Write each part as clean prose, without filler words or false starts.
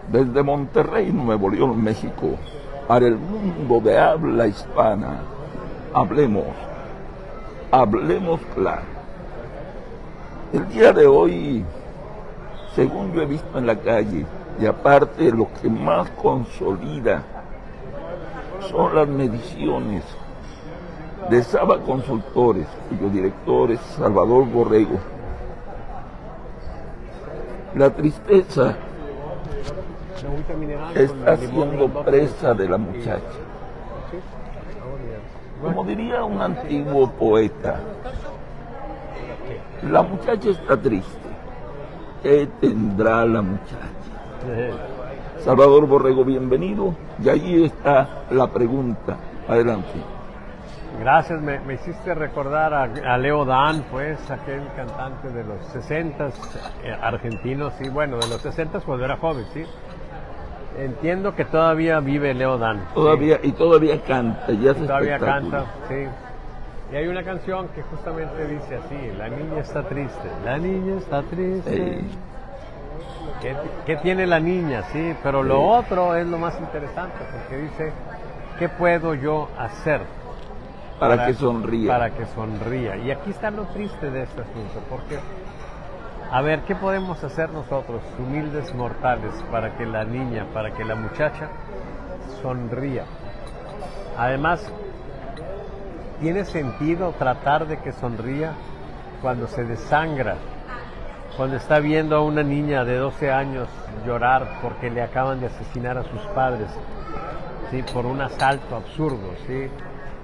Desde Monterrey, Nuevo León, México, para el mundo de habla hispana, hablemos claro. El día de hoy, según yo he visto en la calle, y aparte lo que más consolida son las mediciones de Saba Consultores, cuyo director es Salvador Borrego. La tristeza está siendo presa de la muchacha. Como diría un antiguo poeta, la muchacha está triste. ¿Qué tendrá la muchacha? Salvador Borrego, bienvenido. Y ahí está la pregunta. Adelante. Gracias, me hiciste recordar a Leo Dan, pues, aquel cantante de los 60s, argentinos, sí, bueno, de los 60s cuando era joven, sí. Entiendo que todavía vive Leo Dan. Todavía, sí. Y todavía canta, ya es todavía canta, sí. Y hay una canción que justamente dice así: la niña está triste, la niña está triste. Sí. ¿Qué tiene la niña? Sí, pero sí. Lo otro es lo más interesante, porque dice, ¿qué puedo yo hacer para que sonría? Para que sonría. Y aquí está lo triste de este asunto, porque, a ver, ¿qué podemos hacer nosotros, humildes mortales, para que la niña, para que la muchacha sonría? Además, ¿tiene sentido tratar de que sonría cuando se desangra? Cuando está viendo a una niña de 12 años llorar porque le acaban de asesinar a sus padres, ¿sí? Por un asalto absurdo, ¿sí?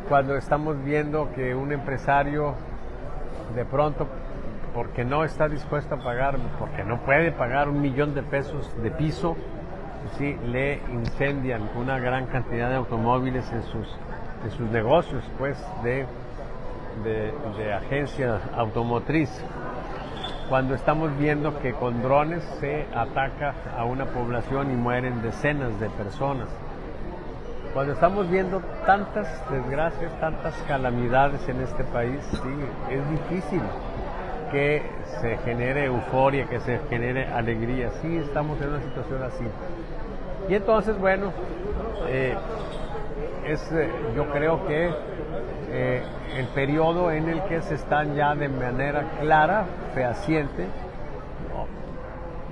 Cuando estamos viendo que un empresario de pronto, porque no está dispuesto a pagar, porque no puede pagar $1 millón de piso, ¿sí? Le incendian una gran cantidad de automóviles en sus negocios, pues, de agencia automotriz. Cuando estamos viendo que con drones se ataca a una población y mueren decenas de personas. Cuando estamos viendo tantas desgracias, tantas calamidades en este país, sí, es difícil que se genere euforia, que se genere alegría. Sí, estamos en una situación así. Y entonces, bueno, yo creo que el periodo en el que se están ya de manera clara, fehaciente,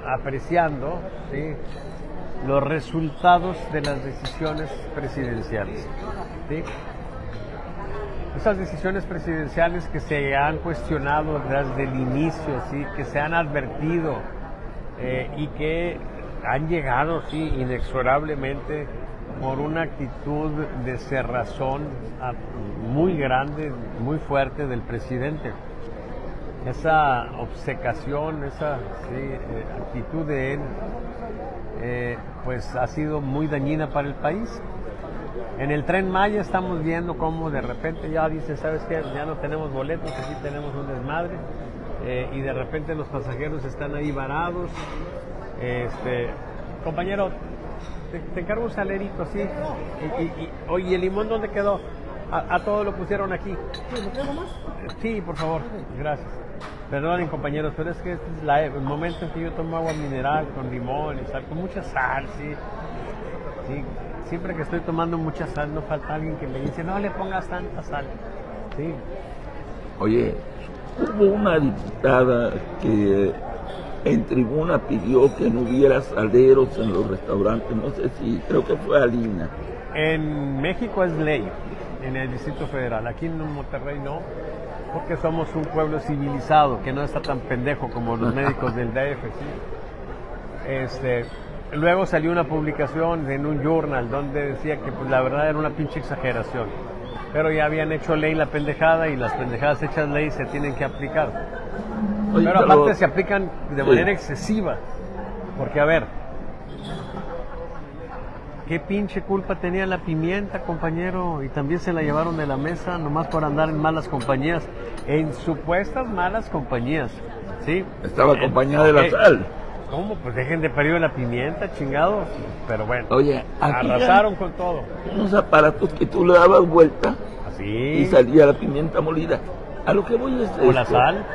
apreciando, ¿sí?, los resultados de las decisiones presidenciales, ¿sí? Esas decisiones presidenciales que se han cuestionado desde el inicio, ¿sí?, que se han advertido y que han llegado, sí, inexorablemente por una actitud de cerrazón muy grande, muy fuerte del presidente. Esa obcecación, esa actitud de él, pues ha sido muy dañina para el país. En el Tren Maya estamos viendo cómo de repente ya dice, ¿sabes qué? Ya no tenemos boletos, aquí tenemos un desmadre, y de repente los pasajeros están ahí varados. Compañero, te encargo un salerito, ¿sí? Oye, ¿el limón dónde quedó? A todo lo pusieron aquí. Sí, por favor, gracias. Perdonen, compañeros, pero es que este es el momento en que yo tomo agua mineral con limón y sal, con mucha sal, ¿sí? Sí, siempre que estoy tomando mucha sal, no falta alguien que me dice, no le pongas tanta sal, ¿sí? Oye, hubo una diputada que en tribuna pidió que no hubiera saleros en los restaurantes, no sé si, creo que fue Alina. En México es ley, en el Distrito Federal, aquí en Monterrey no, porque somos un pueblo civilizado, que no está tan pendejo como los médicos del DF, ¿sí? Luego salió una publicación en un journal donde decía que pues, la verdad era una pinche exageración, pero ya habían hecho ley la pendejada y las pendejadas hechas ley se tienen que aplicar. Oye, pero aparte se aplican de manera excesiva, porque a ver, ¿qué pinche culpa tenía la pimienta, compañero? Y también se la llevaron de la mesa nomás por andar en malas compañías, en supuestas malas compañías, ¿sí? Estaba acompañada de la sal. ¿Cómo? Pues dejen de pedir la pimienta, chingados. Pero bueno, oye, arrasaron con todo. Unos aparatos que tú le dabas vuelta así y salía la pimienta molida. A lo que voy es ¿o la sal?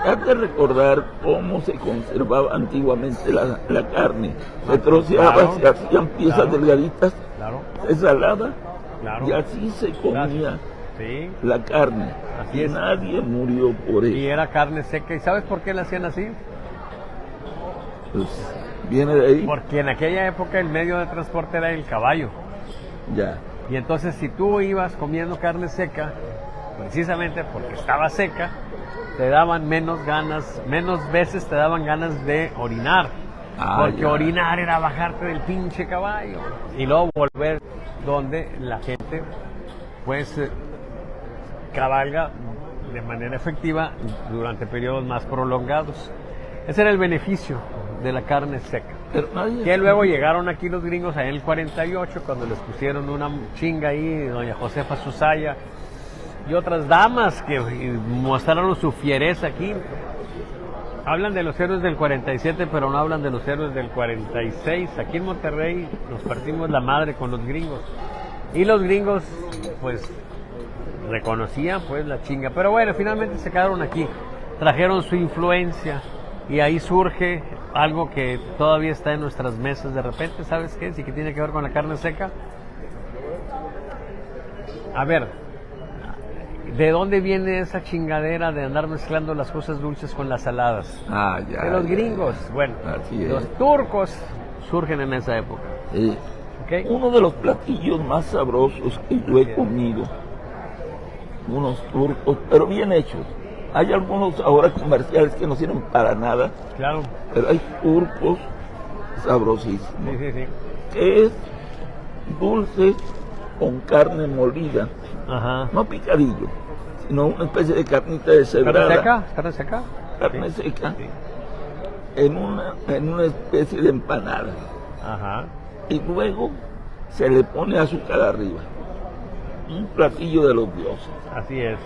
has de recordar cómo se conservaba antiguamente la carne. Se troceaba, claro, se hacían piezas claro, delgaditas, claro, se salaba, claro. y así se comía Sí, la carne. así es. Nadie murió por Y eso. era carne seca. ¿Y sabes por qué la hacían así? Pues, viene de ahí. Porque en aquella época el medio de transporte era el caballo. Ya. Y entonces si tú ibas comiendo carne seca, precisamente porque estaba seca, te daban menos ganas, menos veces te daban ganas de orinar. Porque Ya. orinar era bajarte del pinche caballo. Y luego volver donde la gente pues cabalga de manera efectiva durante periodos más prolongados. Ese era el beneficio de la carne seca. Pero nadie... Que luego llegaron aquí los gringos en el 48 cuando les pusieron una chinga ahí, doña Josefa Susaya y otras damas que mostraron su fiereza aquí. Hablan de los héroes del 47, pero no hablan de los héroes del 46. Aquí en Monterrey nos partimos la madre con los gringos. Y los gringos, pues, reconocían pues la chinga. Pero bueno, finalmente se quedaron aquí. Trajeron su influencia y ahí surge algo que todavía está en nuestras mesas de repente. ¿Sabes qué? Sí, que tiene que ver con la carne seca. A ver, ¿de dónde viene esa chingadera de andar mezclando las cosas dulces con las saladas? Ya. De los gringos. Bueno, Así es. los turcos surgen en esa época. Sí. ¿Okay? Uno de los platillos más sabrosos que yo he comido, unos turcos, pero bien hechos. Hay algunos ahora comerciales que no sirven para nada, Claro. pero hay turcos sabrosísimos. Sí. Que es dulce con carne molida, Ajá. no picadillo, sino una especie de carnita deshebrada. ¿Carne seca? ¿Carne seca? Carne Sí. seca, Sí. en una especie de empanada. Ajá. Y luego se le pone azúcar arriba. Un platillo de los dioses. Así es.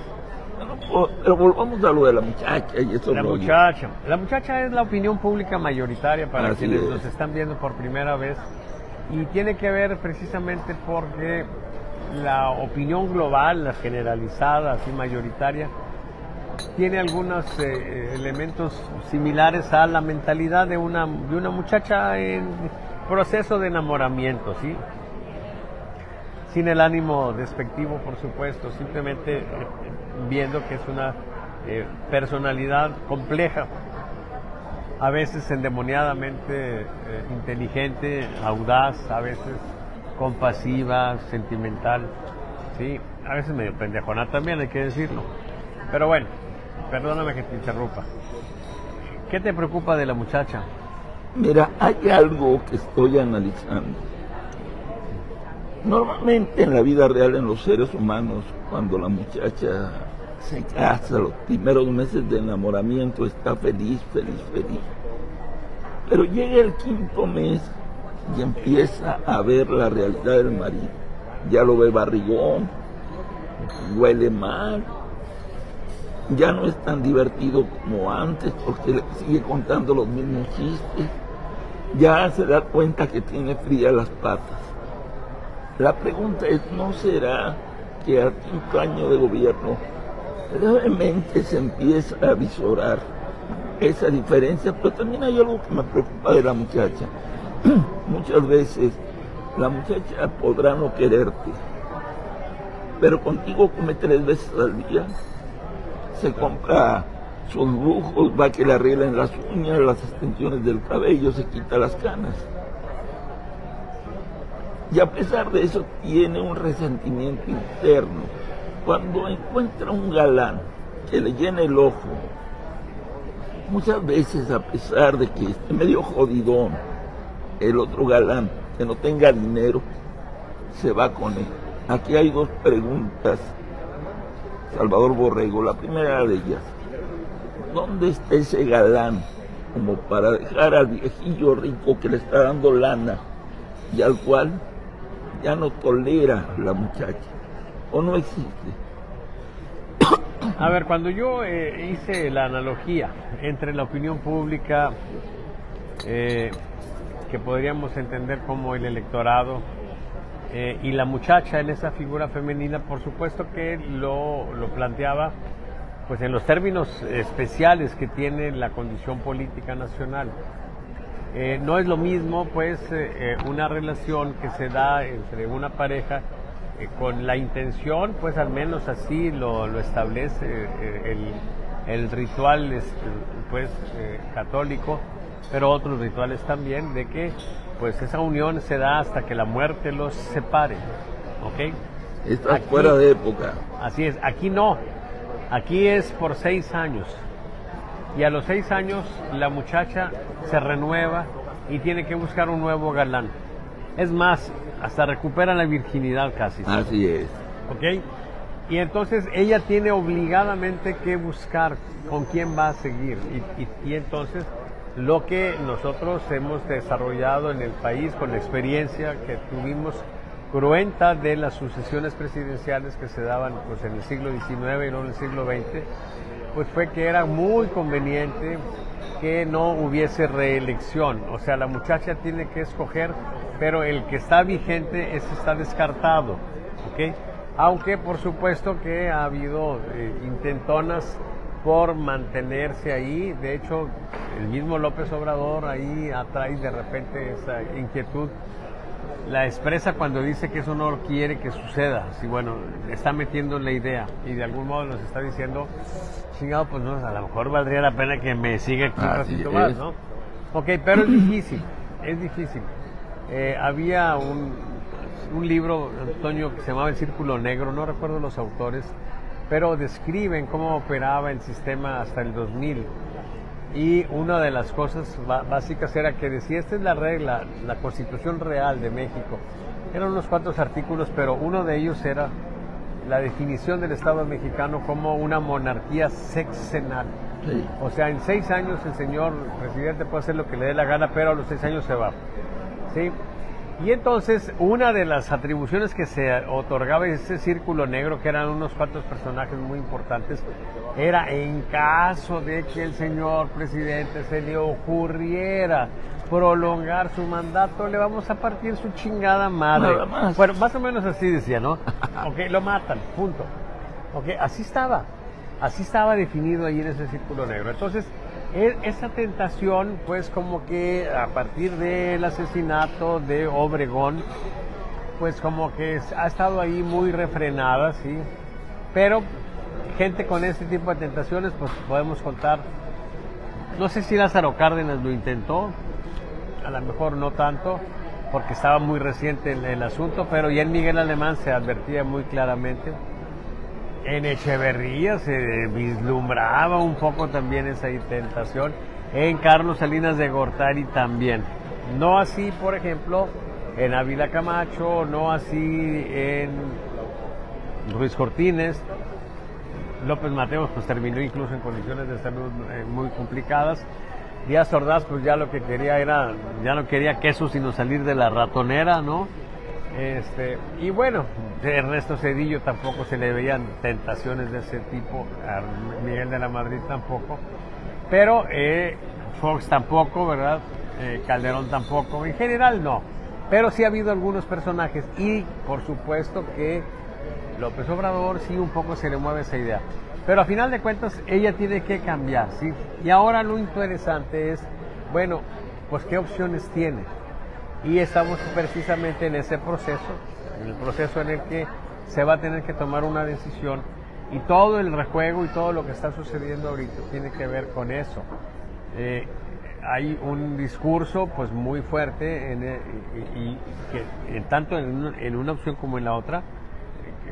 Bueno, pero volvamos a lo de la muchacha y eso. La muchacha. La muchacha es la opinión pública mayoritaria para Así quienes es. nos están viendo por primera vez. Y tiene que ver precisamente porque la opinión global, la generalizada, así mayoritaria, tiene algunos elementos similares a la mentalidad de una muchacha en proceso de enamoramiento, ¿sí? Sin el ánimo despectivo, por supuesto, simplemente viendo que es una personalidad compleja, a veces endemoniadamente inteligente, audaz, a veces compasiva, sentimental, ¿sí? A veces medio pendejona también, hay que decirlo. Pero bueno, perdóname que te interrumpa. ¿Qué te preocupa de la muchacha? Mira, hay algo que estoy analizando. Normalmente en la vida real, en los seres humanos, cuando la muchacha se casa, los primeros meses de enamoramiento está feliz. Pero llega el quinto mes y empieza a ver la realidad del marido. Ya lo ve barrigón, huele mal, ya no es tan divertido como antes porque le sigue contando los mismos chistes, ya se da cuenta que tiene frías las patas. La pregunta es, ¿no será que al quinto año de gobierno realmente se empieza a visorar esa diferencia? Pero también hay algo que me preocupa de la muchacha. Muchas veces la muchacha podrá no quererte, pero contigo come 3 veces al día, se compra sus lujos, va a que le arreglen las uñas, las extensiones del cabello, se quita las canas. Y a pesar de eso tiene un resentimiento interno. Cuando encuentra un galán que le llena el ojo, muchas veces a pesar de que esté medio jodidón, el otro galán que no tenga dinero, se va con él. Aquí hay 2 preguntas, Salvador Borrego. La primera de ellas, ¿dónde está ese galán como para dejar al viejillo rico que le está dando lana y al cual ya no tolera la muchacha? ¿O no existe? A ver, cuando yo hice la analogía entre la opinión pública, que podríamos entender como el electorado, y la muchacha en esa figura femenina, por supuesto que lo planteaba pues en los términos especiales que tiene la condición política nacional. No es lo mismo, pues, una relación que se da entre una pareja con la intención, pues al menos así lo establece el ritual, pues, católico, pero otros rituales también, de que, pues, esa unión se da hasta que la muerte los separe, ¿ok? Está fuera de época. Así es, aquí no, aquí es por 6 años. Y a los 6 años la muchacha se renueva y tiene que buscar un nuevo galán. Es más, hasta recupera la virginidad casi. Así es. ¿Ok? Y entonces ella tiene obligadamente que buscar con quién va a seguir. Y entonces lo que nosotros hemos desarrollado en el país con la experiencia que tuvimos cruenta de las sucesiones presidenciales que se daban, pues, en el siglo XIX y no en el siglo XX, pues fue que era muy conveniente que no hubiese reelección. O sea, la muchacha tiene que escoger, pero el que está vigente, ese está descartado, ¿ok? Aunque por supuesto que ha habido intentonas por mantenerse ahí. De hecho, el mismo López Obrador ahí atrae de repente esa inquietud. La expresa cuando dice que eso no quiere que suceda. Sí, bueno, está metiendo la idea y de algún modo nos está diciendo, chingado, pues no, a lo mejor valdría la pena que me siga aquí un ratito más, ¿no? Ok, pero es difícil, es difícil. Había un libro, Antonio, que se llamaba El Círculo Negro, no recuerdo los autores, pero describen cómo operaba el sistema hasta el 2000. Y una de las cosas básicas era que decía, esta es la regla, la Constitución Real de México. Eran unos cuantos artículos, pero uno de ellos era la definición del Estado mexicano como una monarquía sexenal. Sí. O sea, en 6 años el señor presidente puede hacer lo que le dé la gana, pero a los 6 años se va. ¿Sí? Y entonces, una de las atribuciones que se otorgaba ese círculo negro, que eran unos cuantos personajes muy importantes, era en caso de que el señor presidente se le ocurriera prolongar su mandato, le vamos a partir su chingada madre. Nada más. Bueno, más o menos así decía, ¿no? Ok, lo matan, punto. Ok, así estaba definido ahí en ese círculo negro. Entonces, esa tentación, pues como que a partir del asesinato de Obregón, pues como que ha estado ahí muy refrenada, ¿sí? Pero gente con este tipo de tentaciones, pues podemos contar, no sé si Lázaro Cárdenas lo intentó, a lo mejor no tanto, porque estaba muy reciente el asunto, pero ya en Miguel Alemán se advertía muy claramente. En Echeverría se vislumbraba un poco también esa tentación. En Carlos Salinas de Gortari también. No así, por ejemplo, en Ávila Camacho, no así en Ruiz Cortines. López Mateos pues terminó incluso en condiciones de salud muy complicadas. Díaz Ordaz pues ya lo que quería ya no quería queso sino salir de la ratonera, ¿no? Y bueno, Ernesto Zedillo tampoco se le veían tentaciones de ese tipo, a Miguel de la Madrid tampoco, pero Fox tampoco, ¿verdad? Calderón tampoco, en general no, pero sí ha habido algunos personajes y por supuesto que López Obrador sí un poco se le mueve esa idea, pero a final de cuentas ella tiene que cambiar, ¿sí? Y ahora lo interesante es, bueno, pues qué opciones tiene. Y estamos precisamente en ese proceso, en el proceso en el que se va a tener que tomar una decisión y todo el rejuego y todo lo que está sucediendo ahorita tiene que ver con eso. Hay un discurso pues muy fuerte y que tanto en una opción como en la otra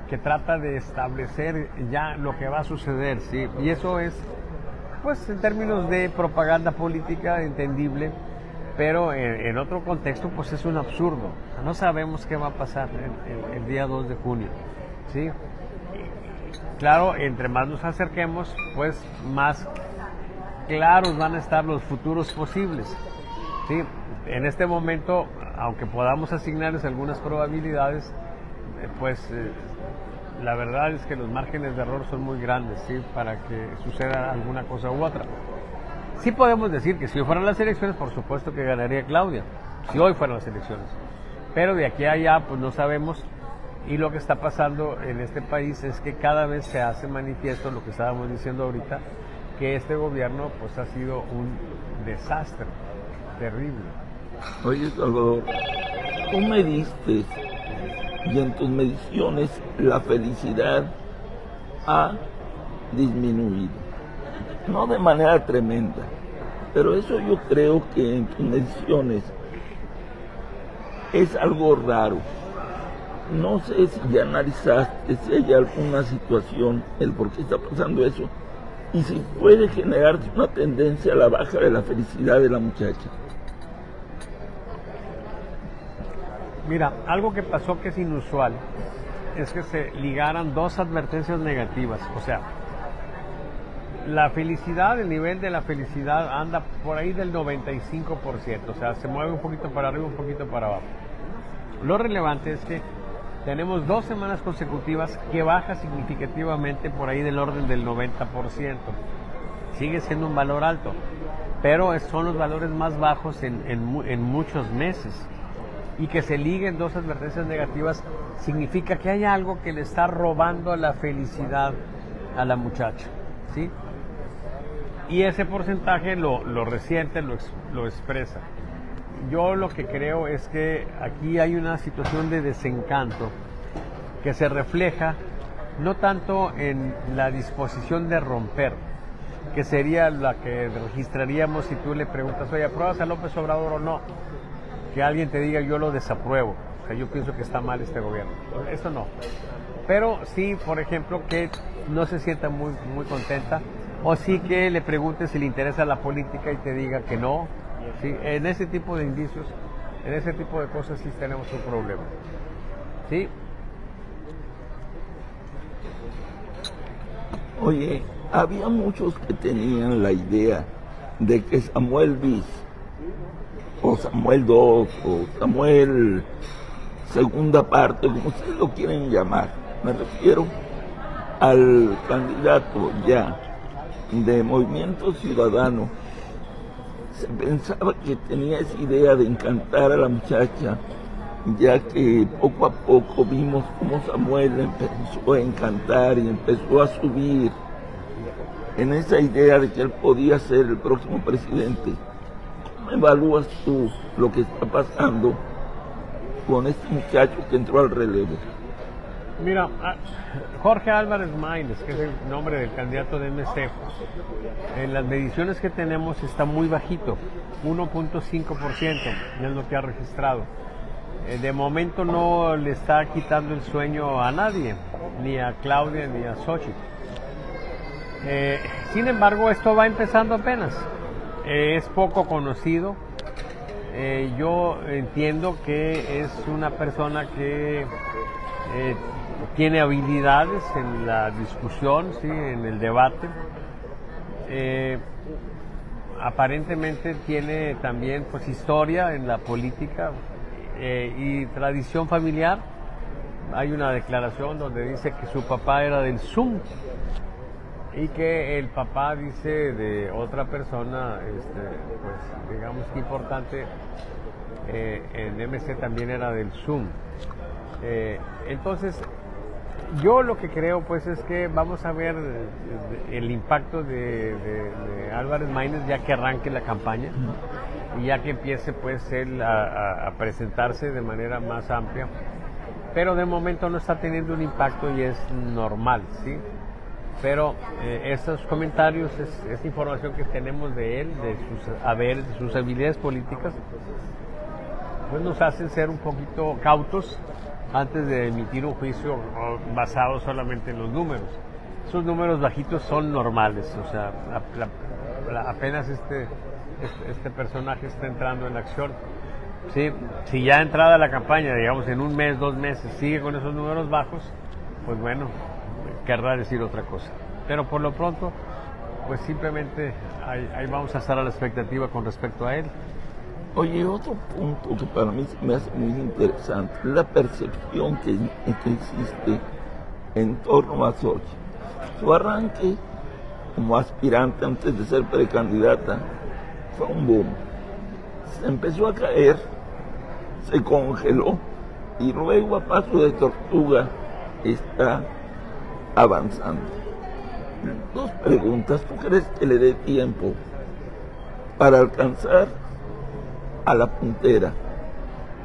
que trata de establecer ya lo que va a suceder, ¿sí? Y eso es pues en términos de propaganda política entendible. Pero en otro contexto, pues es un absurdo. No sabemos qué va a pasar el día 2 de junio, ¿sí? Claro, entre más nos acerquemos, pues más claros van a estar los futuros posibles, ¿sí? En este momento, aunque podamos asignarles algunas probabilidades, la verdad es que los márgenes de error son muy grandes, ¿sí? Para que suceda alguna cosa u otra. Sí podemos decir que si hoy fueran las elecciones, por supuesto que ganaría Claudia, si hoy fueran las elecciones. Pero de aquí a allá, pues no sabemos. Y lo que está pasando en este país es que cada vez se hace manifiesto lo que estábamos diciendo ahorita, que este gobierno pues ha sido un desastre terrible. Oye, Salvador, tú mediste y en tus mediciones la felicidad ha disminuido. No de manera tremenda, pero eso yo creo que en tus mediciones es algo raro. No sé si ya analizaste si hay alguna situación, el por qué está pasando eso, y si puede generarse una tendencia a la baja de la felicidad de la muchacha. Mira, algo que pasó que es inusual es que se ligaran dos advertencias negativas. O sea, la felicidad, el nivel de la felicidad anda por ahí del 95%. O sea, se mueve un poquito para arriba, un poquito para abajo. Lo relevante es que tenemos 2 semanas consecutivas que baja significativamente por ahí del orden del 90%. Sigue siendo un valor alto, pero son los valores más bajos en muchos meses. Y que se liguen dos advertencias negativas significa que hay algo que le está robando la felicidad a la muchacha, ¿sí? Y ese porcentaje lo resiente, lo expresa. Yo lo que creo es que aquí hay una situación de desencanto que se refleja no tanto en la disposición de romper, que sería la que registraríamos si tú le preguntas, oye, ¿apruebas a López Obrador o no? Que alguien te diga, yo lo desapruebo, o sea, yo pienso que está mal este gobierno. Eso no. Pero sí, por ejemplo, que no se sienta muy contenta, o sí que le preguntes si le interesa la política y te diga que no. ¿Sí? En ese tipo de indicios, en ese tipo de cosas sí tenemos un problema. ¿Sí? Oye, había muchos que tenían la idea de que Samuel bis, o Samuel II, o Samuel segunda parte, como ustedes lo quieren llamar, me refiero al candidato ya de Movimiento Ciudadano, se pensaba que tenía esa idea de encantar a la muchacha, ya que poco a poco vimos cómo Samuel empezó a encantar y empezó a subir en esa idea de que él podía ser el próximo presidente. ¿Cómo evalúas tú lo que está pasando con este muchacho que entró al relevo? Mira, Jorge Álvarez Maínez, que es el nombre del candidato de MC, en las mediciones que tenemos está muy bajito, 1.5% es lo que ha registrado. De momento no le está quitando el sueño a nadie, ni a Claudia ni a Xochitl. Sin embargo, esto va empezando apenas, es poco conocido. Yo entiendo que es una persona que tiene habilidades en la discusión, ¿sí? En el debate. Aparentemente tiene también pues historia en la política y tradición familiar. Hay una declaración donde dice que su papá era del ZUM y que el papá dice de otra persona, pues digamos que importante, en MC también era del ZUM. Entonces, yo lo que creo pues es que vamos a ver el impacto de Álvarez Maínez ya que arranque la campaña y ya que empiece pues él a presentarse de manera más amplia, pero de momento no está teniendo un impacto y es normal, ¿sí? Pero estos comentarios, esta información que tenemos de él, de sus haberes, de sus habilidades políticas, pues nos hacen ser un poquito cautos antes de emitir un juicio basado solamente en los números. Esos números bajitos son normales, o sea, apenas este personaje está entrando en acción. Sí, si ya entrada la campaña, digamos en un mes, 2 meses, sigue con esos números bajos, pues bueno, querrá decir otra cosa. Pero por lo pronto, pues simplemente ahí vamos a estar a la expectativa con respecto a él. Oye, otro punto que para mí me hace muy interesante es la percepción que existe en torno a Xochitl. Su arranque como aspirante antes de ser precandidata fue un boom. Se empezó a caer, se congeló y luego a paso de tortuga está avanzando. Dos preguntas. ¿Tú crees que le dé tiempo para alcanzar a la puntera?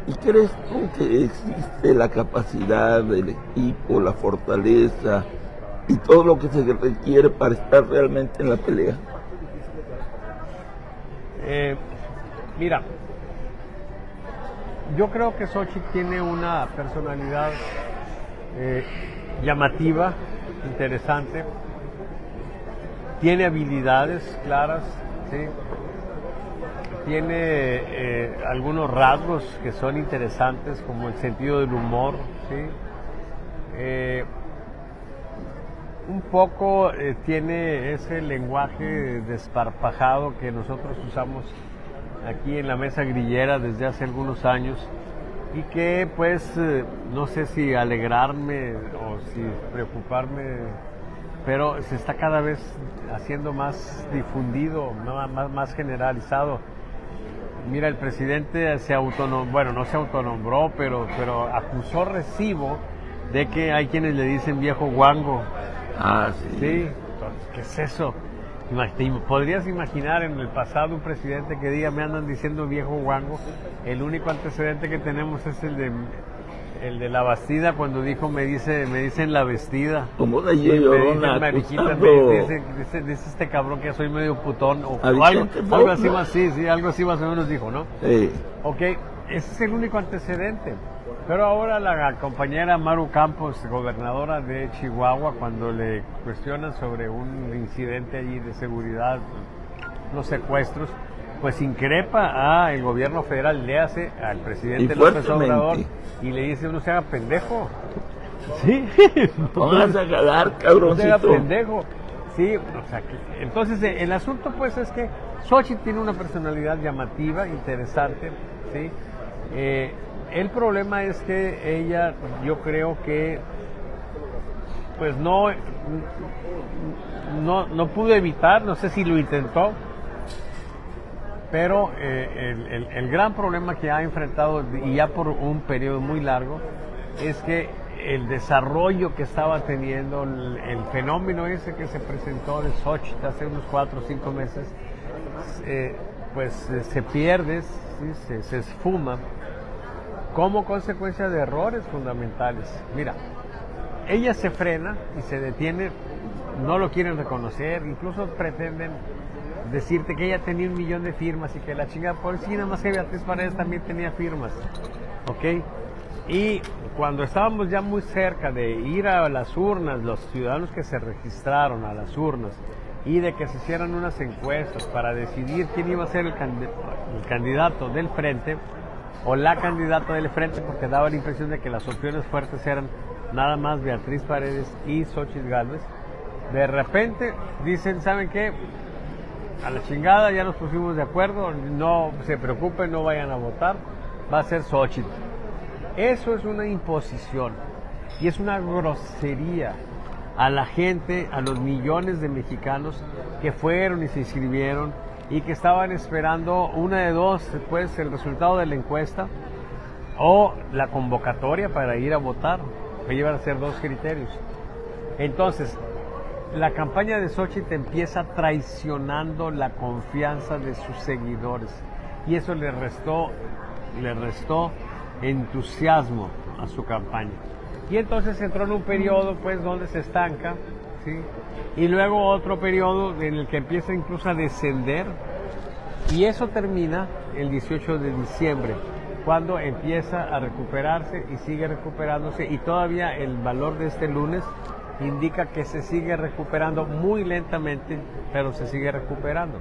¿Y crees tú que existe la capacidad del equipo, la fortaleza y todo lo que se requiere para estar realmente en la pelea? Mira, yo creo que Xochitl tiene una personalidad llamativa, interesante, tiene habilidades claras, ¿sí? Tiene algunos rasgos que son interesantes, como el sentido del humor, ¿sí? Un poco tiene ese lenguaje desparpajado que nosotros usamos aquí en la mesa grillera desde hace algunos años y que pues no sé si alegrarme o si preocuparme, pero se está cada vez haciendo más difundido, más generalizado. Mira, el presidente no se autonombró, pero acusó recibo de que hay quienes le dicen viejo guango. Ah, sí. Sí, entonces, ¿qué es eso? ¿Podrías imaginar en el pasado un presidente que diga me andan diciendo viejo guango? El único antecedente que tenemos es el de la Bastida, cuando dijo me dicen la vestida. Como de Sí, Llorona, dice este cabrón que soy medio putón o algo así más, sí, algo así más o menos dijo, ¿no? Sí. Ok, ese es el único antecedente. Pero ahora la compañera Maru Campos, gobernadora de Chihuahua, cuando le cuestionan sobre un incidente allí de seguridad, los secuestros, pues increpa al gobierno federal, le hace al presidente López Obrador y le dice uno se haga pendejo. Sí. Póngase a jalar, cabroncito. No se haga pendejo. Sí, o sea, entonces el asunto pues es que Xochitl tiene una personalidad llamativa, interesante, ¿sí? El problema es que ella, yo creo que pues no pudo evitar, no sé si lo intentó, pero el gran problema que ha enfrentado, y ya por un periodo muy largo, es que el desarrollo que estaba teniendo, el fenómeno ese que se presentó de Xochitl hace unos 4 o 5 meses, pues se pierde, ¿sí? se esfuma, como consecuencia de errores fundamentales. Mira, ella se frena y se detiene, no lo quieren reconocer, incluso pretenden decirte que ella tenía 1 millón de firmas y que la chingada, por sí, nada más que Beatriz Paredes también tenía firmas, ¿ok? Y cuando estábamos ya muy cerca de ir a las urnas, los ciudadanos que se registraron a las urnas, y de que se hicieran unas encuestas para decidir quién iba a ser el candidato del frente, o la candidata del frente, porque daba la impresión de que las opciones fuertes eran nada más Beatriz Paredes y Xochitl Gálvez, de repente dicen, ¿saben qué? A la chingada, ya nos pusimos de acuerdo, no se preocupen, no vayan a votar, va a ser Xochitl. Eso es una imposición y es una grosería a la gente, a los millones de mexicanos que fueron y se inscribieron y que estaban esperando una de dos, pues el resultado de la encuesta o la convocatoria para ir a votar, que iban a ser 2 criterios. Entonces, la campaña de Xochitl empieza traicionando la confianza de sus seguidores y eso le restó entusiasmo a su campaña. Y entonces entró en un periodo pues donde se estanca, ¿sí? Y luego otro periodo en el que empieza incluso a descender y eso termina el 18 de diciembre, cuando empieza a recuperarse y sigue recuperándose y todavía el valor de este lunes indica que se sigue recuperando muy lentamente, pero se sigue recuperando.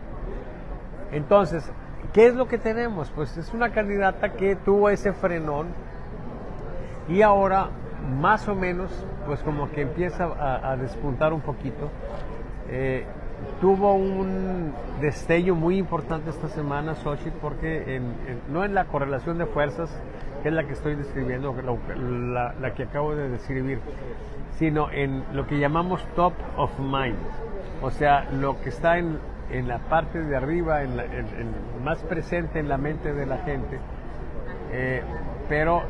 Entonces, ¿qué es lo que tenemos? Pues es una candidata que tuvo ese frenón y ahora más o menos pues como que empieza a despuntar un poquito. Tuvo un destello muy importante esta semana Xochitl, porque no en la correlación de fuerzas, que es la que estoy describiendo, la que acabo de describir, sino en lo que llamamos top of mind, o sea, lo que está en la parte de arriba, más presente en la mente de la gente, pero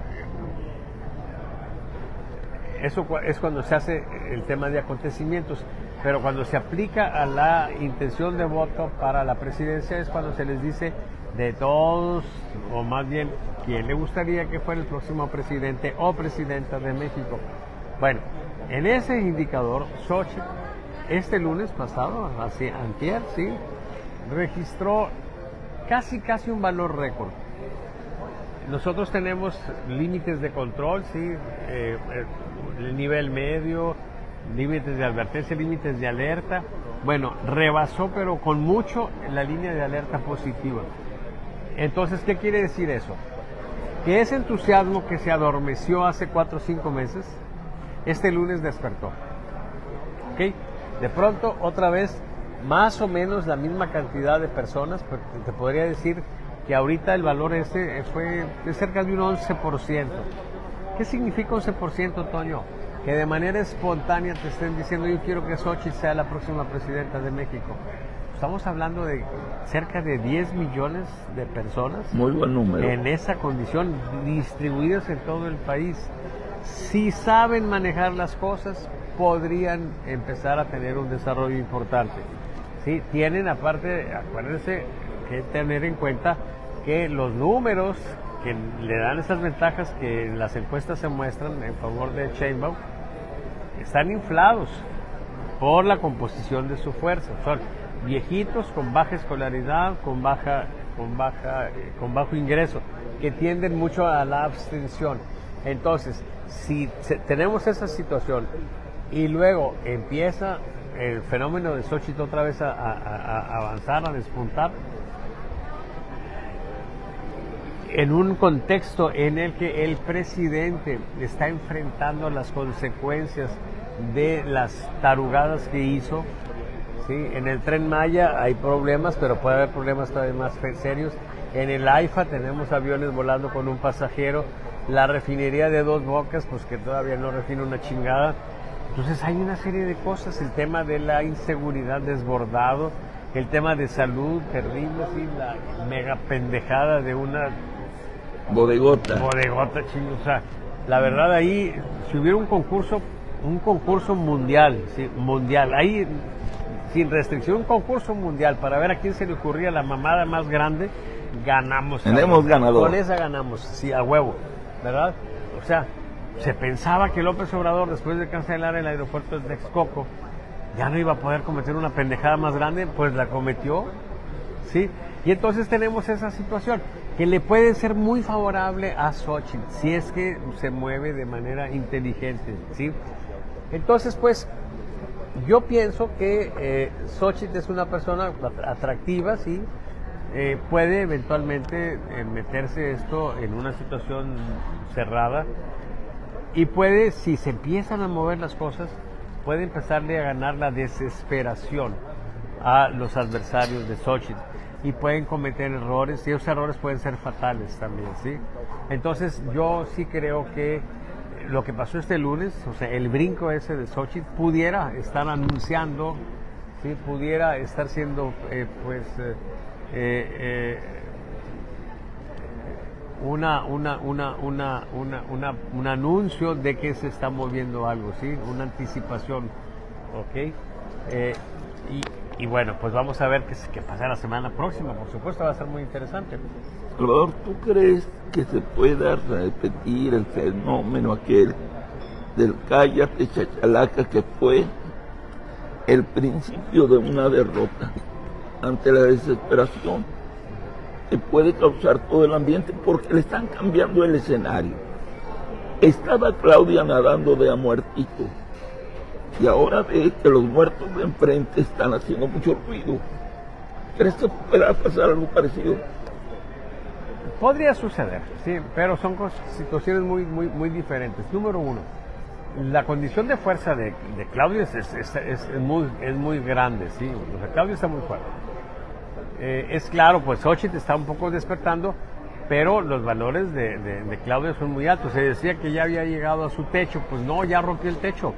eso es cuando se hace el tema de acontecimientos, pero cuando se aplica a la intención de voto para la presidencia es cuando se les dice de todos, o más bien, quién le gustaría que fuera el próximo presidente o presidenta de México. Bueno, en ese indicador, Xochitl, este lunes pasado, así, antier, sí, registró casi un valor récord. Nosotros tenemos límites de control, sí, el nivel medio, límites de advertencia, límites de alerta. Bueno, rebasó, pero con mucho, la línea de alerta positiva. Entonces, ¿qué quiere decir eso? Que ese entusiasmo que se adormeció hace 4 o 5 meses, este lunes despertó. ¿Ok? De pronto, otra vez, más o menos la misma cantidad de personas, pues te podría decir que ahorita el valor ese fue de cerca de un 11%. ¿Qué significa 11%, Toño? Que de manera espontánea te estén diciendo yo quiero que Xochitl sea la próxima presidenta de México. Estamos hablando de cerca de 10 millones de personas. Muy buen número. En esa condición, distribuidas en todo el país. Si saben manejar las cosas, podrían empezar a tener un desarrollo importante. Sí, tienen aparte, acuérdense, que tener en cuenta que los números que le dan esas ventajas que en las encuestas se muestran en favor de Sheinbaum están inflados por la composición de su fuerza. Son viejitos con baja escolaridad, con bajo ingreso, que tienden mucho a la abstención. Entonces, si tenemos esa situación y luego empieza el fenómeno de Xochitl otra vez a avanzar, a despuntar, en un contexto en el que el presidente está enfrentando las consecuencias de las tarugadas que hizo, ¿sí? En el Tren Maya hay problemas, pero puede haber problemas todavía más serios. En el AIFA tenemos aviones volando con un pasajero. La refinería de Dos Bocas, pues que todavía no refina una chingada. Entonces hay una serie de cosas, el tema de la inseguridad desbordado, el tema de salud terrible, ¿sí? La mega pendejada de una bodegota, chingo. O sea, la verdad ahí, si hubiera un concurso mundial, ¿sí? Mundial, ahí sin restricción, un concurso mundial para ver a quién se le ocurría la mamada más grande, ganamos. Tenemos ganador. Con esa ganamos, sí, a huevo, ¿verdad? O sea, se pensaba que López Obrador, después de cancelar el aeropuerto de Texcoco, ya no iba a poder cometer una pendejada más grande, pues la cometió, ¿sí? Y entonces tenemos esa situación que le puede ser muy favorable a Xochitl, si es que se mueve de manera inteligente, ¿sí? Entonces, pues, yo pienso que Xochitl es una persona atractiva, ¿sí? Puede eventualmente meterse esto en una situación cerrada y puede, si se empiezan a mover las cosas, puede empezarle a ganar la desesperación a los adversarios de Xochitl y pueden cometer errores y esos errores pueden ser fatales también, ¿sí? Entonces yo sí creo que lo que pasó este lunes, o sea, el brinco ese de Xochitl pudiera estar anunciando, ¿sí? Pudiera estar siendo un anuncio de que se está moviendo algo, ¿sí? Una anticipación, ¿ok? Y bueno, pues vamos a ver qué pasa la semana próxima, por supuesto va a ser muy interesante. Salvador, ¿tú crees que se pueda repetir el fenómeno aquel del cállate chachalaca que fue el principio de una derrota ante la desesperación que puede causar todo el ambiente porque le están cambiando el escenario? Estaba Claudia nadando de a muertito y ahora ve que los muertos de enfrente están haciendo mucho ruido. ¿Crees que pueda pasar algo parecido? Podría suceder, sí, pero son situaciones muy diferentes. Número uno, la condición de fuerza de Claudia es muy grande, sí, o sea, Claudia está muy fuerte. Es claro, pues Xochitl está un poco despertando, pero los valores de Claudia son muy altos. Se decía que ya había llegado a su techo, pues no, ya rompió el techo.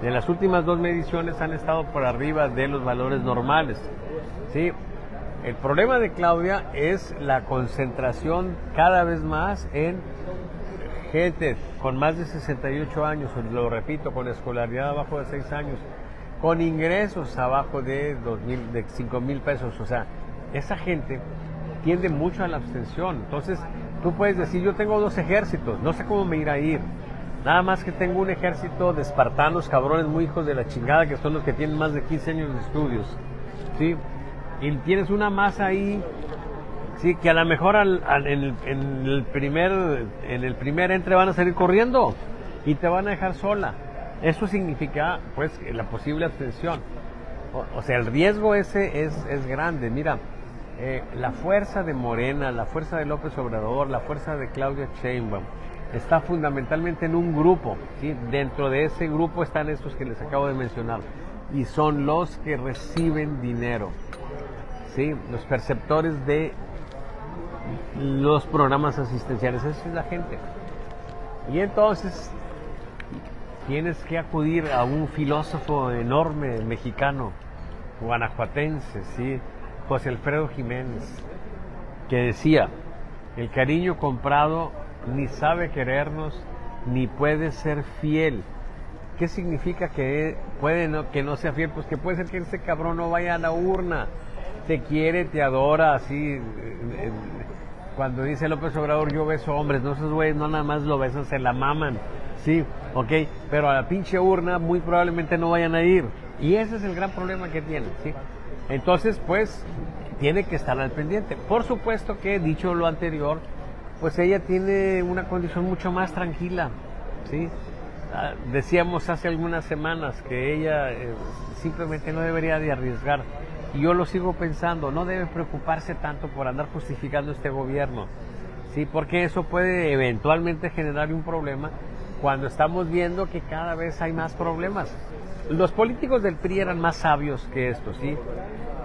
En las últimas 2 mediciones han estado por arriba de los valores normales, ¿sí? El problema de Claudia es la concentración cada vez más en gente con más de 68 años, lo repito, con escolaridad abajo de 6 años, con ingresos abajo de 5,000 pesos, o sea, esa gente tiende mucho a la abstención. Entonces, tú puedes decir, yo tengo 2 ejércitos, no sé cómo me irá a ir. Nada más que tengo un ejército de espartanos, cabrones muy hijos de la chingada, que son los que tienen más de 15 años de estudios, ¿sí? Y tienes una masa ahí, sí, que a lo mejor en el primer entre van a salir corriendo y te van a dejar sola. Eso significa, pues, la posible abstención. O sea, el riesgo ese es grande. Mira, la fuerza de Morena, la fuerza de López Obrador, la fuerza de Claudia Sheinbaum, está fundamentalmente en un grupo, ¿sí? Dentro de ese grupo están estos que les acabo de mencionar, y son los que reciben dinero, ¿sí? Los perceptores de los programas asistenciales, esa es la gente. Y entonces tienes que acudir a un filósofo enorme mexicano, guanajuatense, ¿sí? José Alfredo Jiménez, que decía: el cariño comprado ni sabe querernos ni puede ser fiel. ¿Qué significa que que no sea fiel? Pues que puede ser que ese cabrón no vaya a la urna. Te quiere, te adora, así. Cuando dice López Obrador, yo beso hombres, no, esos güeyes no nada más lo besan, se la maman, sí, ok, pero a la pinche urna muy probablemente no vayan a ir, y ese es el gran problema que tienen, sí. Entonces, pues, tiene que estar al pendiente. Por supuesto que, dicho lo anterior, pues ella tiene una condición mucho más tranquila, sí. Decíamos hace algunas semanas que ella simplemente no debería de arriesgar. Y yo lo sigo pensando, no debe preocuparse tanto por andar justificando este gobierno, ¿sí? Porque eso puede eventualmente generar un problema cuando estamos viendo que cada vez hay más problemas. Los políticos del PRI eran más sabios que estos, ¿sí?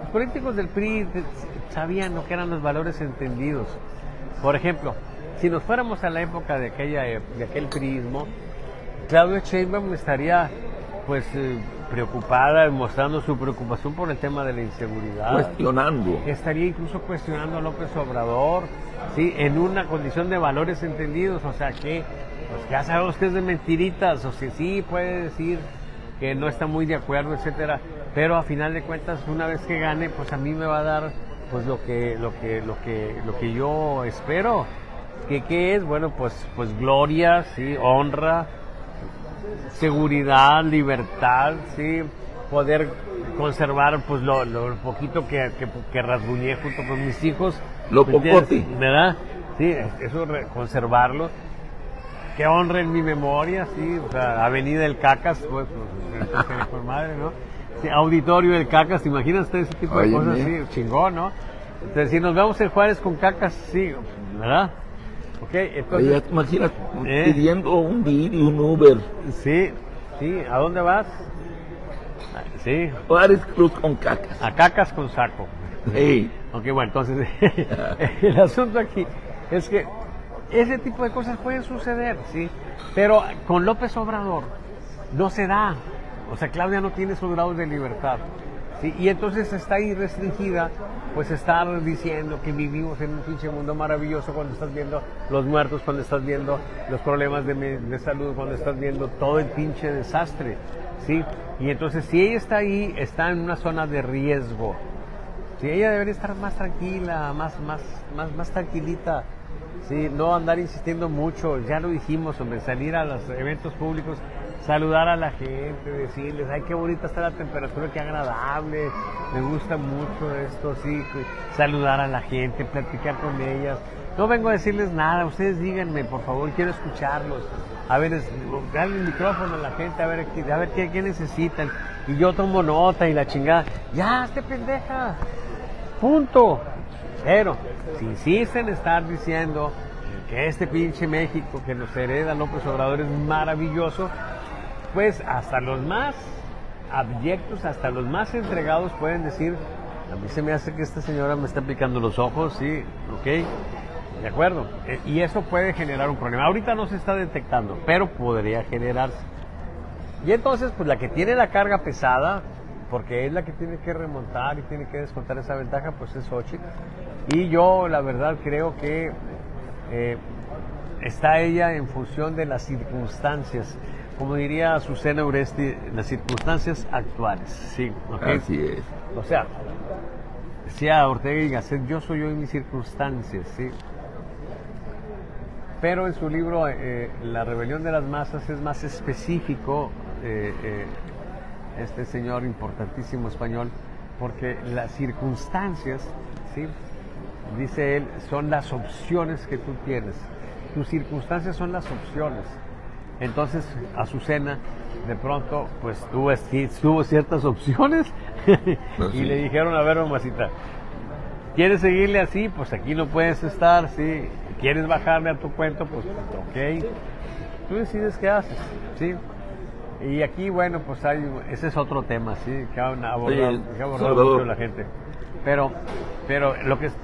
Los políticos del PRI sabían lo que eran los valores entendidos. Por ejemplo, si nos fuéramos a la época de aquel priismo, Claudia Sheinbaum estaría, pues, preocupada, mostrando su preocupación por el tema de la inseguridad. Cuestionando. Estaría incluso cuestionando a López Obrador, ¿sí? En una condición de valores entendidos, o sea que, pues ya sabemos que es de mentiritas, o sea, sí puede decir que no está muy de acuerdo, etcétera, pero a final de cuentas, una vez que gane, pues a mí me va a dar, pues lo que yo espero, que es, bueno, pues gloria, sí, honra, seguridad, libertad, sí, poder conservar, pues lo poquito que rasguñé junto con mis hijos, lo pocote, ¿verdad? Sí, eso, conservarlo, que honren mi memoria, sí, o sea, Avenida del Cacas, pues por madre, ¿no? Sí, Auditorio del Cacas, ¿te imaginas usted ese tipo de cosas? Sí, chingón, ¿no? Entonces, si nos vemos en Juárez con Cacas, sí, ¿verdad? Okay, entonces, oye, imagínate pidiendo un Didi, un Uber. Sí, sí, ¿a dónde vas? Sí. Juárez Cruz con Cacas. A Cacas con saco. Sí. Ok, bueno, entonces, el asunto aquí es que ese tipo de cosas pueden suceder, ¿sí? Pero con López Obrador no se da. O sea, Claudia no tiene esos grados de libertad, ¿sí? Y entonces está ahí restringida, pues estar diciendo que vivimos en un pinche mundo maravilloso cuando estás viendo los muertos, cuando estás viendo los problemas de salud, cuando estás viendo todo el pinche desastre, ¿sí? Y entonces si ella está ahí, está en una zona de riesgo. Sí, ella debería estar más tranquila, más tranquilita, ¿sí? No andar insistiendo mucho, ya lo dijimos, hombre, salir a los eventos públicos, saludar a la gente, decirles, ay, qué bonita está la temperatura, qué agradable, me gusta mucho esto, sí, saludar a la gente, platicar con ellas. No vengo a decirles nada, ustedes díganme, por favor, quiero escucharlos. A ver, darle el micrófono a la gente, a ver qué necesitan. Y yo tomo nota y la chingada. Ya, esté pendeja. Punto. Pero, si insisten en estar diciendo que este pinche México que nos hereda López Obrador es maravilloso, pues hasta los más abyectos, hasta los más entregados pueden decir, a mí se me hace que esta señora me está picando los ojos, sí, ok, de acuerdo, y eso puede generar un problema. Ahorita no se está detectando, pero podría generarse. Y entonces, pues la que tiene la carga pesada, porque es la que tiene que remontar y tiene que descontar esa ventaja, pues es Xochitl. Y yo, la verdad, creo que está ella en función de las circunstancias, como diría Azucena Uresti, las circunstancias actuales, sí, ¿okay? Así es. O sea, decía Ortega y Gasset, yo soy yo en mis circunstancias, sí. Pero en su libro La rebelión de las masas es más específico, este señor importantísimo español, porque las circunstancias, ¿sí?, dice él, son las opciones que tú tienes. Tus circunstancias son las opciones. Entonces, Azucena, de pronto, pues tuvo ciertas opciones y le dijeron, a ver, mamacita, ¿quieres seguirle así? Pues aquí no puedes estar, ¿sí? ¿Quieres bajarle a tu cuento? Pues ok. Tú decides qué haces, ¿sí? Y aquí, bueno, pues ese es otro tema, ¿sí? Que ha abordado mucho la gente. Pero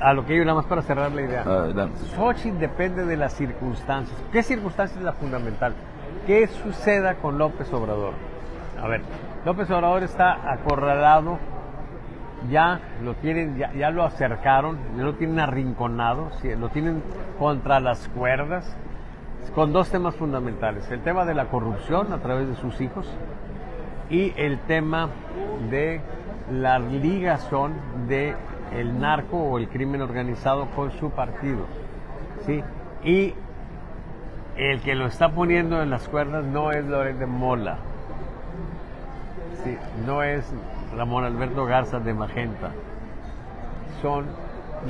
a lo que yo nada más para cerrar la idea. Xochitl depende de las circunstancias. ¿Qué circunstancia es la fundamental? ¿Qué suceda con López Obrador? A ver, López Obrador está acorralado, ya lo acercaron, ya lo tienen arrinconado, ¿sí? Lo tienen contra las cuerdas, con dos temas fundamentales: el tema de la corrupción a través de sus hijos y el tema de la ligazón de el narco o el crimen organizado con su partido, ¿sí? Y el que lo está poniendo en las cuerdas no es Loret de Mola, ¿sí? No es Ramón Alberto Garza de Magenta, son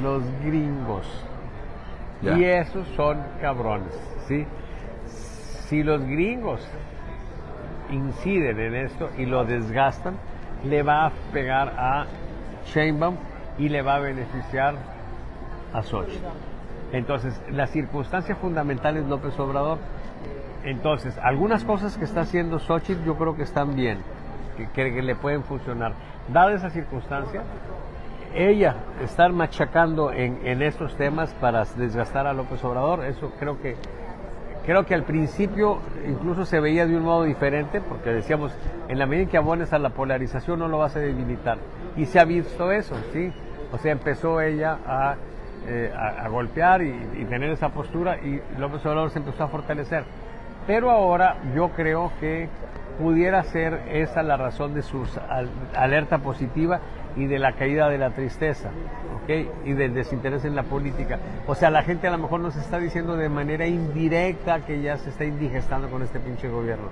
los gringos. Ya. Y esos son cabrones, ¿sí? Si los gringos inciden en esto y lo desgastan, le va a pegar a Sheinbaum y le va a beneficiar a Xochitl. Entonces, la circunstancia fundamental es López Obrador. Entonces, algunas cosas que está haciendo Xochitl yo creo que están bien, que le pueden funcionar. Dada esa circunstancia, ella estar machacando en estos temas para desgastar a López Obrador, eso creo que al principio incluso se veía de un modo diferente, porque decíamos, en la medida en que abones a la polarización no lo vas a debilitar. Y se ha visto eso, ¿sí? O sea, empezó ella a golpear y tener esa postura, y López Obrador se empezó a fortalecer. Pero ahora yo creo que pudiera ser esa la razón de su alerta positiva y de la caída de la tristeza, ¿ok? Y del desinterés en la política. O sea, la gente a lo mejor nos está diciendo de manera indirecta que ya se está indigestando con este pinche gobierno,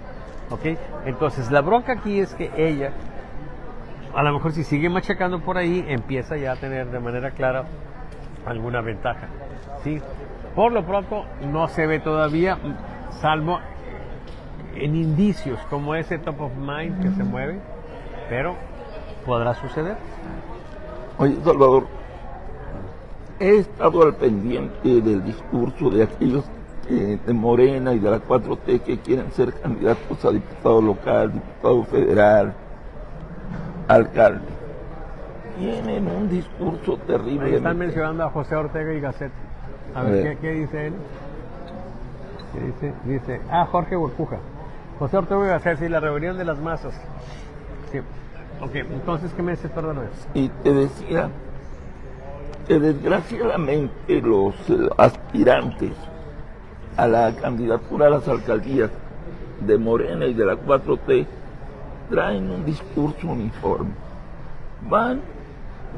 ¿ok? Entonces, la bronca aquí es que ella, a lo mejor si sigue machacando por ahí, empieza ya a tener de manera clara alguna ventaja, ¿sí? Por lo pronto, no se ve todavía, salvo en indicios como ese top of mind que se mueve, pero podrá suceder. Oye, Salvador, he estado al pendiente del discurso de aquellos de Morena y de la 4T que quieren ser candidatos a diputado local, diputado federal, alcalde. Tienen un discurso terrible. Ahí están mencionando a José Ortega y Gasset. A ver, ¿qué dice él? ¿Qué dice? Dice, Jorge Burbuja. José Ortega y Gasset, sí, la rebelión de las masas. Sí. Ok, entonces, ¿qué me dices? Perdóname. Y te decía que desgraciadamente los aspirantes a la candidatura a las alcaldías de Morena y de la 4T traen un discurso uniforme. Van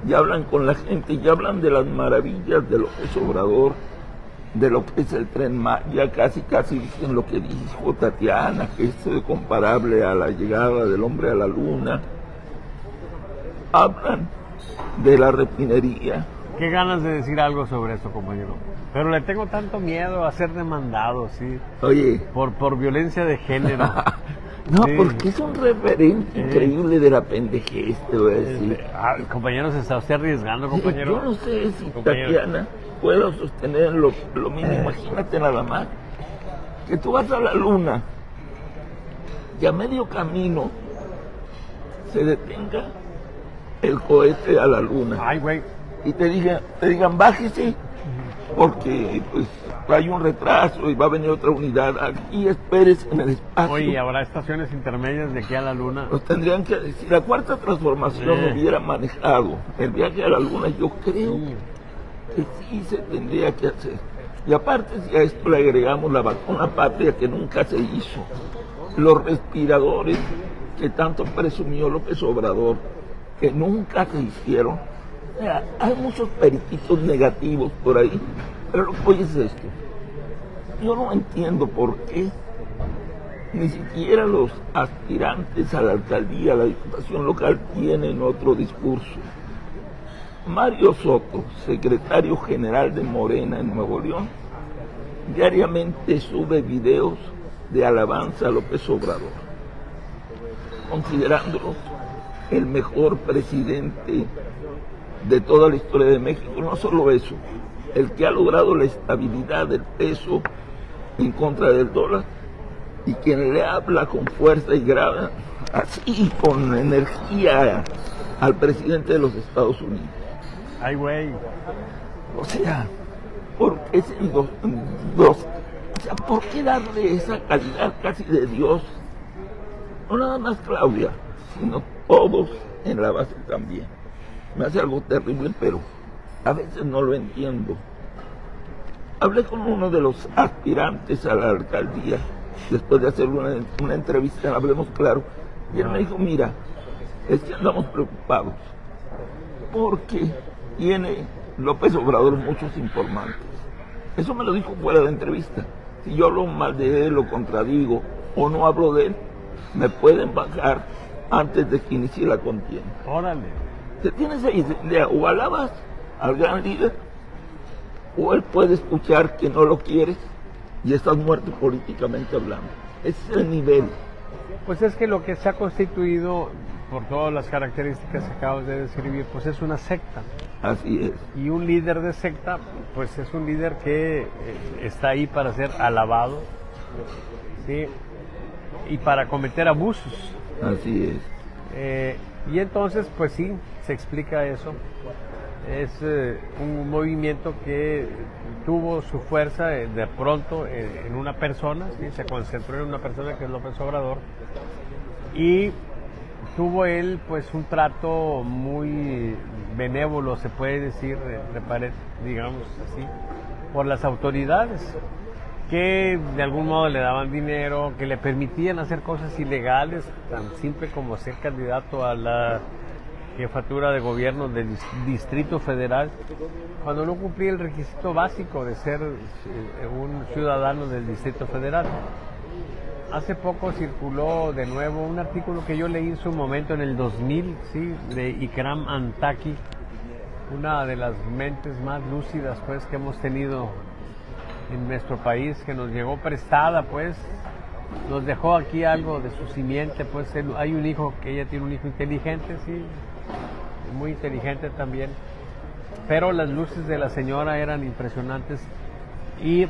y hablan con la gente y hablan de las maravillas de López Obrador, de lo que es el Tren Maya, casi dicen lo que dijo Tatiana, que es comparable a la llegada del hombre a la luna. Hablan de la refinería. Qué ganas de decir algo sobre eso, compañero. Pero le tengo tanto miedo a ser demandado, ¿sí? Oye. Por violencia de género. No, sí. Porque es un referente increíble de la pendejez, te voy a decir. Compañero, se está usted arriesgando, compañero. Yo no sé si Tatiana puedo sostener lo mismo. Imagínate nada más que tú vas a la luna y a medio camino se detenga el cohete a la luna. Ay, güey. Y te digan, bájese, porque pues hay un retraso y va a venir otra unidad. Aquí espérese en el espacio. Oye, ¿habrá estaciones intermedias de aquí a la luna? Nos tendrían que decir, la cuarta transformación hubiera manejado el viaje a la luna, yo creo que sí se tendría que hacer. Y aparte, si a esto le agregamos la vacuna patria que nunca se hizo, los respiradores que tanto presumió López Obrador, que nunca se hicieron. O sea, hay muchos periquitos negativos por ahí, pero lo que hoy es esto. Yo no entiendo por qué ni siquiera los aspirantes a la alcaldía, a la diputación local, tienen otro discurso. Mario Soto, secretario general de Morena en Nuevo León, diariamente sube videos de alabanza a López Obrador, considerándolo el mejor presidente de toda la historia de México. No solo eso, el que ha logrado la estabilidad del peso en contra del dólar, y quien le habla con fuerza y grave, así con energía, al presidente de los Estados Unidos. Ay, güey. O sea, ¿por qué ¿por qué darle esa calidad casi de Dios? No nada más Claudia, sino todos en la base también. Me hace algo terrible, pero a veces no lo entiendo. Hablé con uno de los aspirantes a la alcaldía después de hacer una entrevista en Hablemos Claro, y él me dijo, mira, es que andamos preocupados porque tiene López Obrador muchos informantes. Eso me lo dijo fuera de entrevista. Si yo hablo mal de él, lo contradigo o no hablo de él, me pueden bajar antes de que inicie la contienda. Órale. ¿Te tienes esa idea? O alabas al gran líder, o él puede escuchar que no lo quieres y estás muerto políticamente hablando. Ese es el nivel. Pues es que lo que se ha constituido, por todas las características que acabas de describir, pues es una secta. Así es. Y un líder de secta, pues es un líder que está ahí para ser alabado, ¿sí? Y para cometer abusos. Así es. Y entonces, pues sí, se explica eso. Es un movimiento que tuvo su fuerza de pronto en una persona, ¿sí? Se concentró en una persona que es López Obrador, y tuvo él pues un trato muy benévolo, se puede decir, digamos así, por las autoridades, que de algún modo le daban dinero, que le permitían hacer cosas ilegales, tan simple como ser candidato a la jefatura de gobierno del Distrito Federal, cuando no cumplía el requisito básico de ser un ciudadano del Distrito Federal. Hace poco circuló de nuevo un artículo que yo leí en su momento en el 2000, ¿sí? De Ikram Antaki, una de las mentes más lúcidas pues que hemos tenido en nuestro país, que nos llegó prestada, pues nos dejó aquí algo de su simiente, pues hay un hijo, que ella tiene un hijo inteligente, sí, muy inteligente también, pero las luces de la señora eran impresionantes y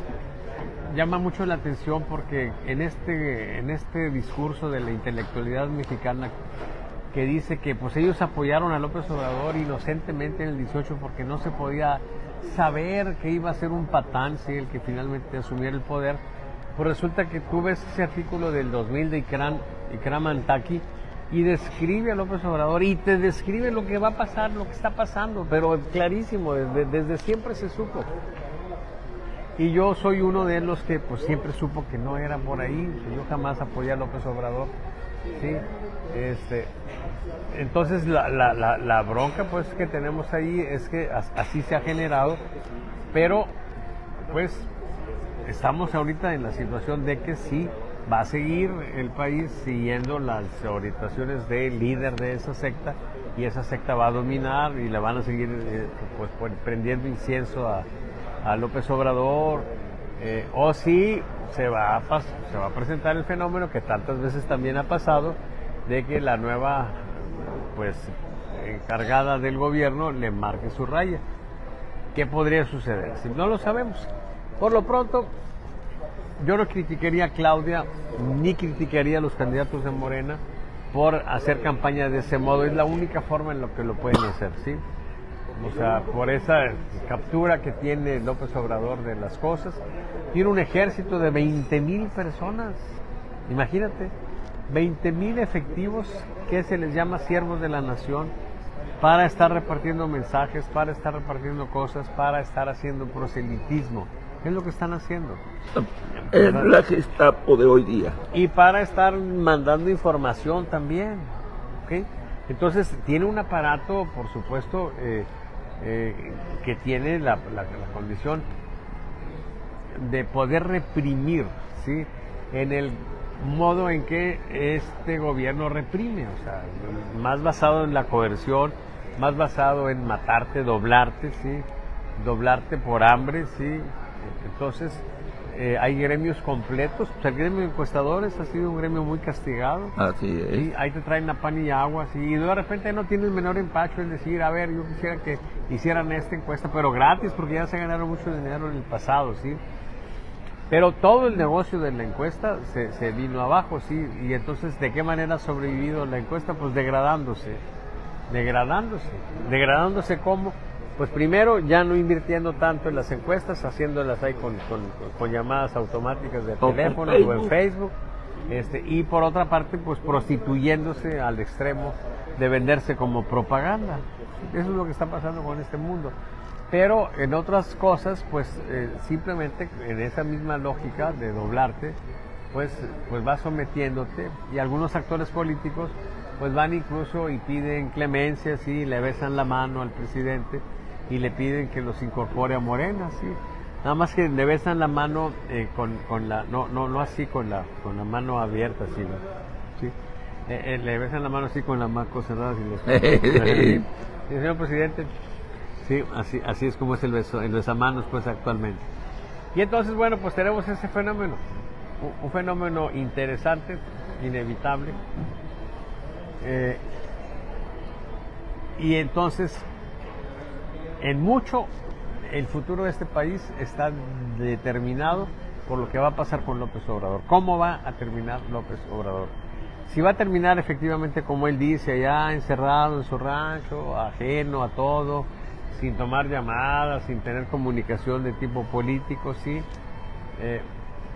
llama mucho la atención porque en este discurso de la intelectualidad mexicana que dice que pues ellos apoyaron a López Obrador inocentemente en el 18 porque no se podía saber que iba a ser un patán, ¿sí? El que finalmente asumiera el poder, pues resulta que tú ves ese artículo del 2000 de Ikram Antaki y describe a López Obrador y te describe lo que va a pasar, lo que está pasando, pero clarísimo, desde siempre se supo. Y yo soy uno de los que pues siempre supo que no era por ahí, yo jamás apoyé a López Obrador, ¿sí? Entonces la bronca pues que tenemos ahí es que así se ha generado, pero pues estamos ahorita en la situación de que sí va a seguir el país siguiendo las orientaciones del líder de esa secta, y esa secta va a dominar y le van a seguir pues prendiendo incienso a López Obrador, o si se va a presentar el fenómeno que tantas veces también ha pasado, de que la nueva pues encargada del gobierno le marque su raya. ¿Qué podría suceder? Si no lo sabemos. Por lo pronto, yo no criticaría a Claudia ni criticaría a los candidatos de Morena por hacer campaña de ese modo. Es la única forma en la que lo pueden hacer, ¿sí? O sea, por esa captura que tiene López Obrador de las cosas. Tiene un ejército de 20,000 personas. Imagínate, 20,000 efectivos que se les llama siervos de la nación, para estar repartiendo mensajes, para estar repartiendo cosas, para estar haciendo proselitismo. Es lo que están haciendo. Es la Gestapo de hoy día. Y para estar mandando información también, ¿ok? Entonces tiene un aparato, por supuesto, que tiene la condición de poder reprimir, ¿sí? En el modo en que este gobierno reprime, o sea, más basado en la coerción, más basado en matarte, doblarte, ¿sí? Doblarte por hambre, ¿sí? Entonces, hay gremios completos. Pues el gremio de encuestadores ha sido un gremio muy castigado. Así es. ¿Sí? Ahí te traen la pan y agua, ¿sí? Y de repente no tienes menor empacho en decir, a ver, yo quisiera que hicieran esta encuesta, pero gratis, porque ya se ganaron mucho dinero en el pasado, ¿sí? Pero todo el negocio de la encuesta se vino abajo, ¿sí? Y entonces, ¿de qué manera ha sobrevivido la encuesta? Pues degradándose. ¿Degradándose cómo? Pues primero, ya no invirtiendo tanto en las encuestas, haciéndolas ahí con llamadas automáticas de teléfono o en Facebook. Y por otra parte, pues prostituyéndose al extremo de venderse como propaganda. Eso es lo que está pasando con este mundo. Pero en otras cosas, pues simplemente en esa misma lógica de doblarte, pues vas sometiéndote, y algunos actores políticos pues van incluso y piden clemencia, ¿sí? Le besan la mano al presidente y le piden que los incorpore a Morena, ¿sí? Nada más que le besan la mano con la, no así con la mano abierta, ¿sí? ¿Sí? Le besan la mano así con la mano cerrada, ¿sí? Señor presidente, sí, así es como es el besamanos, pues, actualmente. Y entonces, bueno, pues tenemos ese fenómeno, un fenómeno interesante, inevitable, y entonces, en mucho, el futuro de este país está determinado por lo que va a pasar con López Obrador. ¿Cómo va a terminar López Obrador? Si va a terminar efectivamente como él dice, allá encerrado en su rancho, ajeno a todo, sin tomar llamadas, sin tener comunicación de tipo político, sí.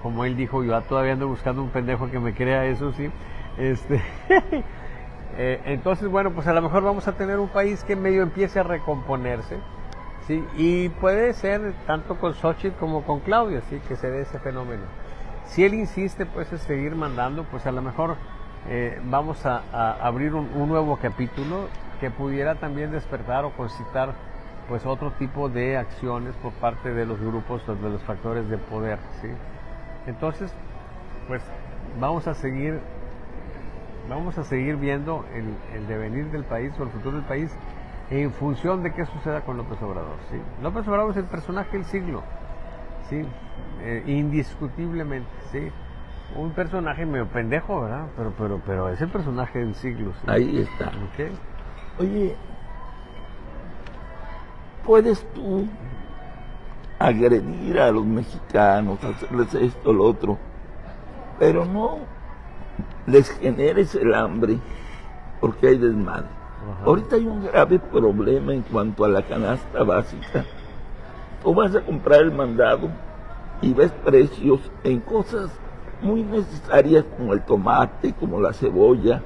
Como él dijo, yo todavía ando buscando un pendejo que me crea eso, sí. Entonces, bueno, pues a lo mejor vamos a tener un país que medio empiece a recomponerse, sí, y puede ser tanto con Xochitl como con Claudia, sí, que se dé ese fenómeno. Si él insiste, pues, en seguir mandando, pues a lo mejor vamos a abrir un nuevo capítulo que pudiera también despertar o concitar, pues, otro tipo de acciones por parte de los grupos, de los factores de poder, sí. Entonces, pues, vamos a seguir viendo el devenir del país o el futuro del país en función de qué suceda con López Obrador, ¿sí? López Obrador es el personaje del siglo, ¿sí? Indiscutiblemente, ¿sí? Un personaje medio pendejo, ¿verdad? Pero es el personaje del siglo, ¿sí? Ahí está. ¿Okay? Oye, ¿puedes tú agredir a los mexicanos, hacerles esto, lo otro, pero no les generes el hambre porque hay desmadre? Ajá. Ahorita hay un grave problema en cuanto a la canasta básica. Tú vas a comprar el mandado y ves precios en cosas muy necesarias como el tomate, como la cebolla.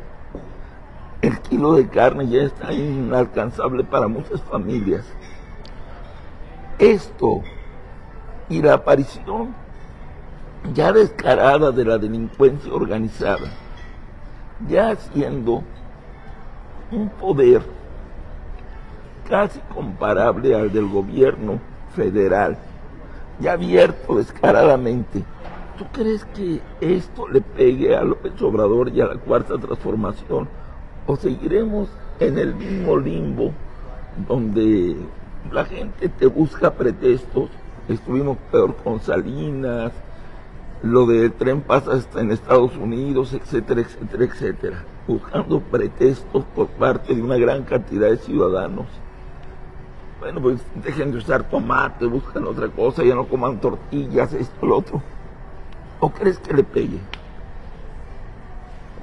El kilo de carne ya está inalcanzable para muchas familias. Esto y la aparición ya descarada de la delincuencia organizada, ya siendo un poder casi comparable al del gobierno federal, ya abierto descaradamente. ¿Tú crees que esto le pegue a López Obrador y a la Cuarta Transformación? ¿O seguiremos en el mismo limbo donde la gente te busca pretextos? Estuvimos peor con Salinas, lo del tren pasa hasta en Estados Unidos, etcétera, etcétera, etcétera, buscando pretextos por parte de una gran cantidad de ciudadanos. Bueno, pues dejen de usar tomate, buscan otra cosa, ya no coman tortillas, esto, lo otro. ¿O crees que le pegue?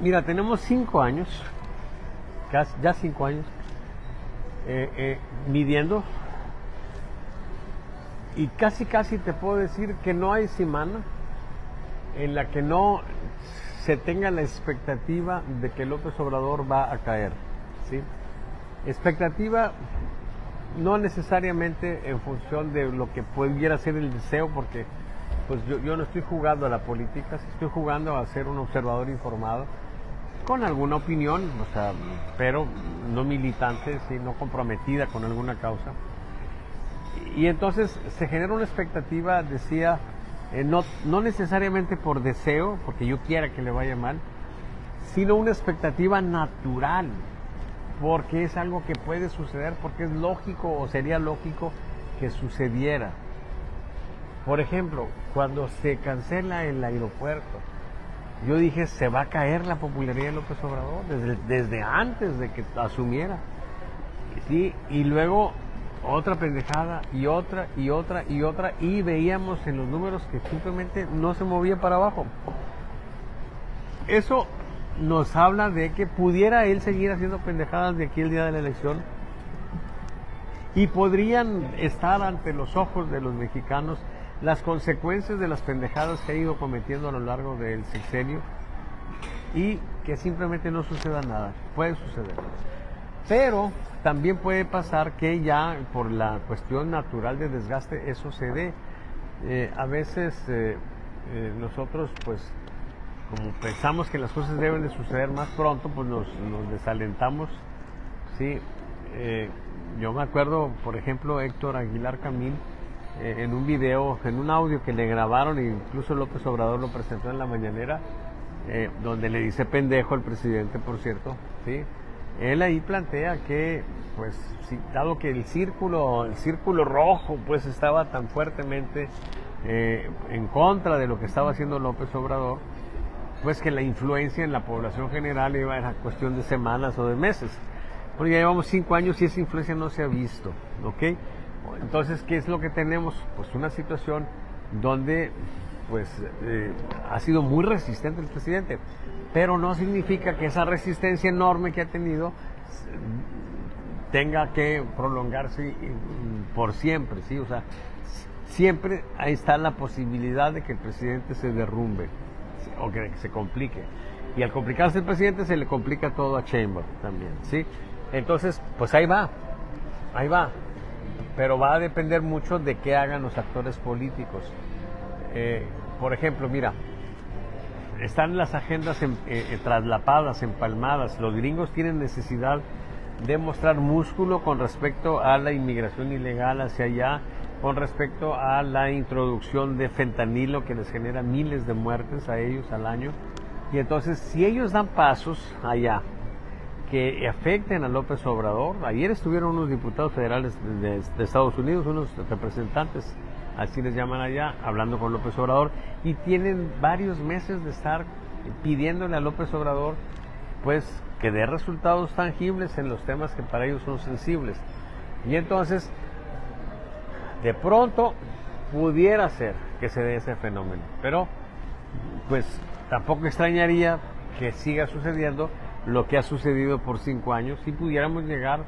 Mira, tenemos 5 años, ya 5 años, midiendo, y casi te puedo decir que no hay semana en la que no se tenga la expectativa de que López Obrador va a caer, ¿sí? Expectativa no necesariamente en función de lo que pudiera ser el deseo, porque pues yo no estoy jugando a la política, estoy jugando a ser un observador informado, con alguna opinión, o sea, pero no militante, sí, no comprometida con alguna causa. Y entonces se genera una expectativa, decía, no necesariamente por deseo, porque yo quiera que le vaya mal, sino una expectativa natural, porque es algo que puede suceder, porque es lógico o sería lógico que sucediera. Por ejemplo, cuando se cancela el aeropuerto, yo dije, se va a caer la popularidad de López Obrador desde antes de que asumiera. ¿Sí? Y luego otra pendejada y otra y otra y otra, y veíamos en los números que simplemente no se movía para abajo. Eso nos habla de que pudiera él seguir haciendo pendejadas de aquí el día de la elección y podrían estar ante los ojos de los mexicanos las consecuencias de las pendejadas que ha ido cometiendo a lo largo del sexenio y que simplemente no suceda nada. Puede suceder. Pero también puede pasar que ya por la cuestión natural de desgaste eso se dé. A veces nosotros pues como pensamos que las cosas deben de suceder más pronto, pues nos desalentamos. Sí, yo me acuerdo, por ejemplo, Héctor Aguilar Camín, en un video, en un audio que le grabaron, e incluso López Obrador lo presentó en la mañanera, donde le dice pendejo al presidente, por cierto, ¿sí? Él ahí plantea que, pues, si, dado que el círculo rojo, pues, estaba tan fuertemente en contra de lo que estaba haciendo López Obrador, pues que la influencia en la población general iba a ser cuestión de semanas o de meses. Porque ya llevamos 5 años y esa influencia no se ha visto, ¿ok? Entonces, ¿qué es lo que tenemos? Pues una situación donde pues ha sido muy resistente el presidente, pero no significa que esa resistencia enorme que ha tenido tenga que prolongarse por siempre, ¿sí? O sea, siempre ahí está la posibilidad de que el presidente se derrumbe o que se complique. Y al complicarse el presidente se le complica todo a Sheinbaum también, ¿sí? Entonces, pues ahí va. Pero va a depender mucho de qué hagan los actores políticos. Por ejemplo, mira, están las agendas traslapadas, empalmadas. Los gringos tienen necesidad de mostrar músculo con respecto a la inmigración ilegal hacia allá, con respecto a la introducción de fentanilo que les genera miles de muertes a ellos al año. Y entonces, si ellos dan pasos allá que afecten a López Obrador, ayer estuvieron unos diputados federales de Estados Unidos, unos representantes, así les llaman allá, hablando con López Obrador, y tienen varios meses de estar pidiéndole a López Obrador, pues, que dé resultados tangibles en los temas que para ellos son sensibles. Y entonces, de pronto, pudiera ser que se dé ese fenómeno, pero, pues, tampoco extrañaría que siga sucediendo lo que ha sucedido por 5 años, si pudiéramos llegar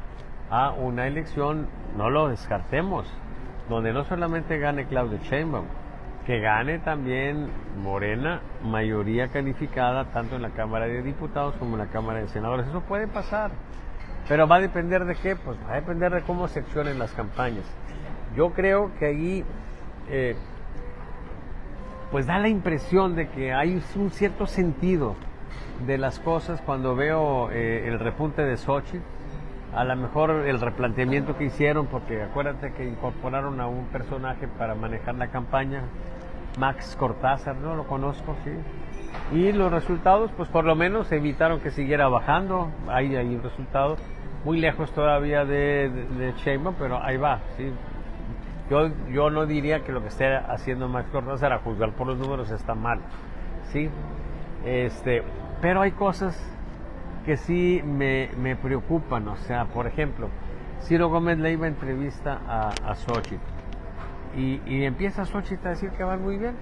a una elección, no lo descartemos, donde no solamente gane Claudia Sheinbaum, que gane también Morena, mayoría calificada tanto en la Cámara de Diputados como en la Cámara de Senadores. Eso puede pasar, pero va a depender de qué, pues va a depender de cómo se accionen las campañas. Yo creo que ahí pues da la impresión de que hay un cierto sentido de las cosas cuando veo el repunte de Xochitl, a lo mejor el replanteamiento que hicieron, porque acuérdate que incorporaron a un personaje para manejar la campaña, Max Cortázar, no lo conozco, sí, y los resultados, pues por lo menos evitaron que siguiera bajando. Hay un resultado muy lejos todavía de Sheinbaum, pero ahí va, sí. Yo no diría que lo que esté haciendo Max Cortázar, a juzgar por los números, está mal, sí. Pero hay cosas que sí me preocupan. O sea, por ejemplo, Ciro Gómez Leiva entrevista a Xochitl y empieza Xochitl a decir que van muy bien,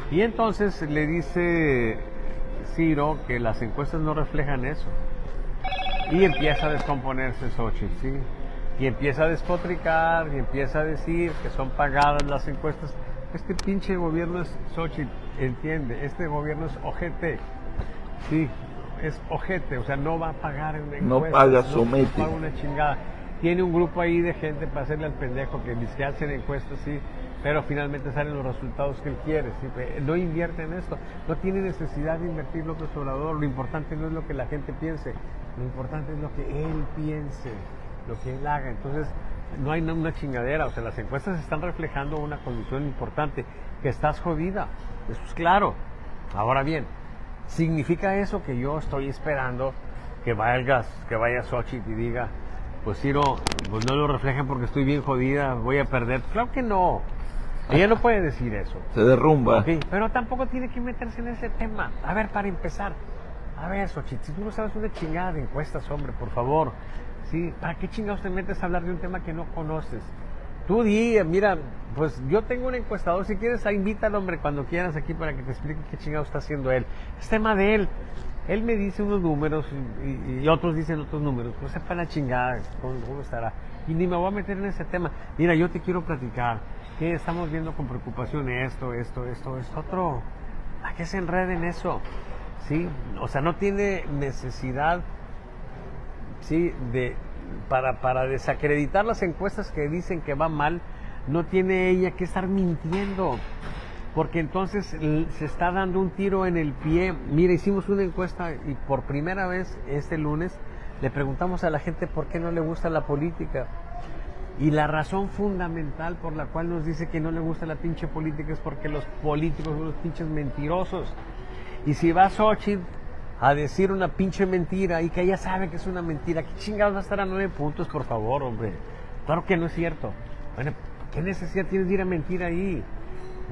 y entonces le dice Ciro que las encuestas no reflejan eso, y empieza a descomponerse Xochitl, ¿sí? Y empieza a despotricar y empieza a decir que son pagadas las encuestas. Este pinche gobierno es Xochitl, entiende, este gobierno es ojete, sí, es ojete, o sea, no va a pagar en encuestas, no paga, somete. No paga una chingada. Tiene un grupo ahí de gente para hacerle al pendejo que dice que hacen encuestas, sí, pero finalmente salen los resultados que él quiere, ¿sí? No invierte en esto, no tiene necesidad de invertir López Obrador. Lo importante no es lo que la gente piense, lo importante es lo que él piense, lo que él haga. Entonces no hay una chingadera, o sea, las encuestas están reflejando una condición importante, que estás jodida, eso es claro. Ahora bien, ¿significa eso que yo estoy esperando que vaya Xochitl y diga, pues Ciro, pues no lo reflejan porque estoy bien jodida, voy a perder? Claro que no. Ella no puede decir eso. Se derrumba. Okay, pero tampoco tiene que meterse en ese tema. A ver, para empezar, a ver, Xochitl, si tú no sabes una chingada de encuestas, hombre, por favor, ¿sí? ¿Para qué chingados te metes a hablar de un tema que no conoces? Tú di, mira, pues yo tengo un encuestador, si quieres, invítalo, hombre, cuando quieras aquí para que te explique qué chingados está haciendo él. Es tema de él. Él me dice unos números y otros dicen otros números, pues sepa la chingada, ¿cómo estará? Y ni me voy a meter en ese tema. Mira, yo te quiero platicar que estamos viendo con preocupación esto, otro. ¿A qué se enreda en eso? ¿Sí? O sea, no tiene necesidad, ¿sí?, para desacreditar las encuestas que dicen que va mal, no tiene ella que estar mintiendo, porque entonces se está dando un tiro en el pie. Mira, hicimos una encuesta y por primera vez este lunes le preguntamos a la gente por qué no le gusta la política, y la razón fundamental por la cual nos dice que no le gusta la pinche política es porque los políticos son unos pinches mentirosos. Y si va Xochitl a decir una pinche mentira y que ella sabe que es una mentira, ¿qué chingados va a estar a 9 puntos, por favor, hombre? Claro que no es cierto. Bueno, ¿qué necesidad tienes de ir a mentir ahí?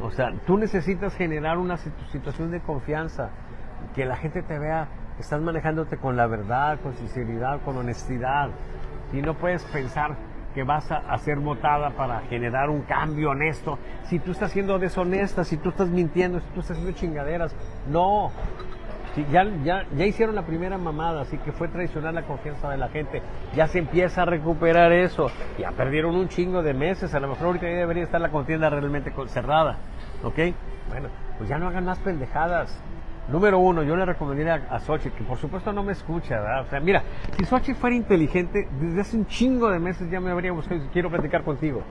O sea, tú necesitas generar una situación de confianza, que la gente te vea, estás manejándote con la verdad, con sinceridad, con honestidad. Y no puedes pensar que vas a ser votada para generar un cambio honesto si tú estás siendo deshonesta, si tú estás mintiendo, si tú estás haciendo chingaderas. No. Sí, ya hicieron la primera mamada, así que fue traicionar la confianza de la gente. Ya se empieza a recuperar eso. Ya perdieron un chingo de meses. A lo mejor ahorita ya debería estar la contienda realmente cerrada. ¿Ok? Bueno, pues ya no hagan más pendejadas. Número uno, yo le recomendaría a Xochitl, que por supuesto no me escucha, ¿verdad? O sea, mira, si Xochitl fuera inteligente, desde hace un chingo de meses ya me habría buscado y quiero platicar contigo.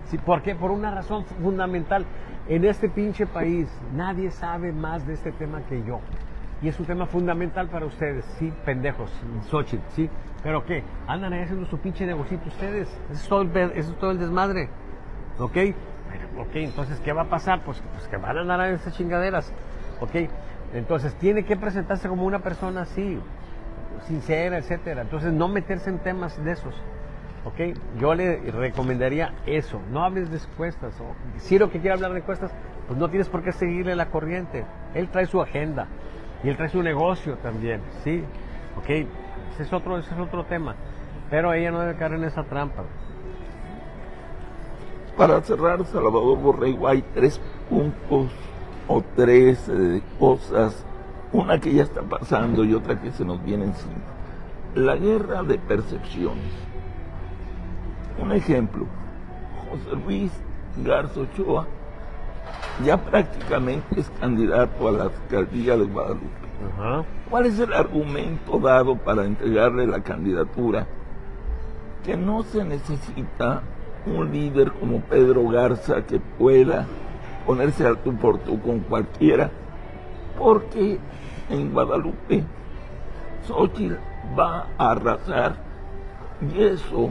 ¿Sí? ¿Por qué? Por una razón fundamental. En este pinche país nadie sabe más de este tema que yo. Y es un tema fundamental para ustedes, sí, pendejos, Xochitl, sí. ¿Pero qué? Andan ahí haciendo su pinche negocito ustedes. Eso es todo el desmadre. ¿Ok? Bueno, ok, entonces, ¿qué va a pasar? Pues que van a andar a esas chingaderas. ¿Ok? Entonces, tiene que presentarse como una persona así, sincera, etcétera. Entonces, no meterse en temas de esos. ¿Ok? Yo le recomendaría eso. No hables de encuestas. Si lo que quiere hablar de encuestas, pues no tienes por qué seguirle la corriente. Él trae su agenda. Y él trae su negocio también, ¿sí? ¿Ok? Ese es otro tema. Pero ella no debe caer en esa trampa. Para cerrar, Salvador Borrego, hay 3 puntos o 3 cosas. Una que ya está pasando y otra que se nos viene encima. La guerra de percepciones. Un ejemplo, José Luis Garza Ochoa ya prácticamente es candidato a la alcaldía de Guadalupe. Uh-huh. ¿Cuál es el argumento dado para entregarle la candidatura? Que no se necesita un líder como Pedro Garza que pueda ponerse al tú por tú con cualquiera, porque en Guadalupe Xochitl va a arrasar y eso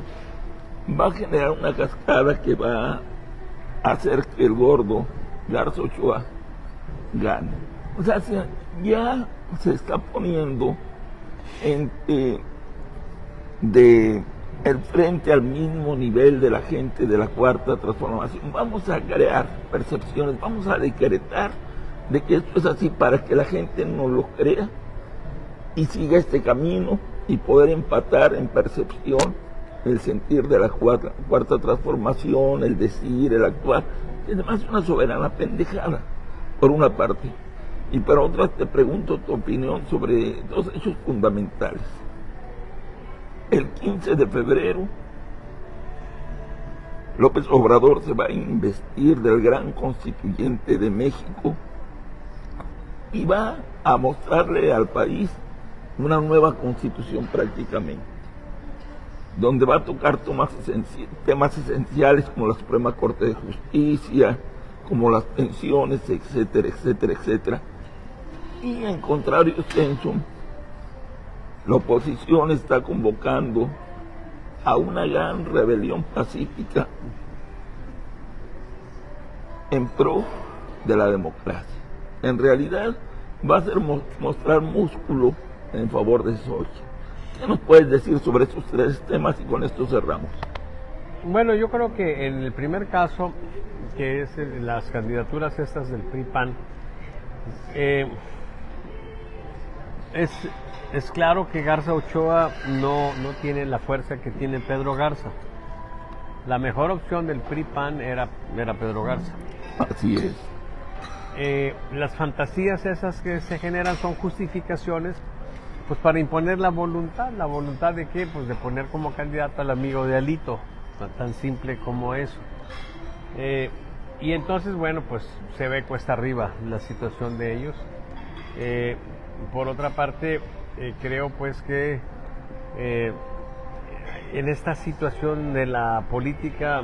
va a generar una cascada que va a hacer que el gordo Garza Ochoa gane. O sea, ya se está poniendo de el frente al mismo nivel de la gente de la Cuarta Transformación. Vamos a crear percepciones, vamos a decretar de que esto es así para que la gente no lo crea y siga este camino y poder empatar en percepción el sentir de la Cuarta Transformación, el decir, el actuar. Es además una soberana pendejada, por una parte. Y por otra, te pregunto tu opinión sobre 2 hechos fundamentales. El 15 de febrero, López Obrador se va a investir del gran constituyente de México y va a mostrarle al país una nueva constitución prácticamente, donde va a tocar temas esenciales como la Suprema Corte de Justicia, como las pensiones, etcétera, etcétera, etcétera. Y en contrario extenso, la oposición está convocando a una gran rebelión pacífica en pro de la democracia. En realidad va a ser mostrar músculo en favor de Xochitl. ¿Qué nos puedes decir sobre estos tres temas y con esto cerramos? Bueno, yo creo que en el primer caso, que es las candidaturas estas del PRI-PAN, es claro que Garza Ochoa no tiene la fuerza que tiene Pedro Garza. La mejor opción del PRI-PAN era Pedro Garza. Así es. Las fantasías esas que se generan son justificaciones pues para imponer la voluntad de qué, pues de poner como candidato al amigo de Alito, tan simple como eso. Y entonces, bueno, pues se ve cuesta arriba la situación de ellos. Por otra parte, creo pues que en esta situación de la política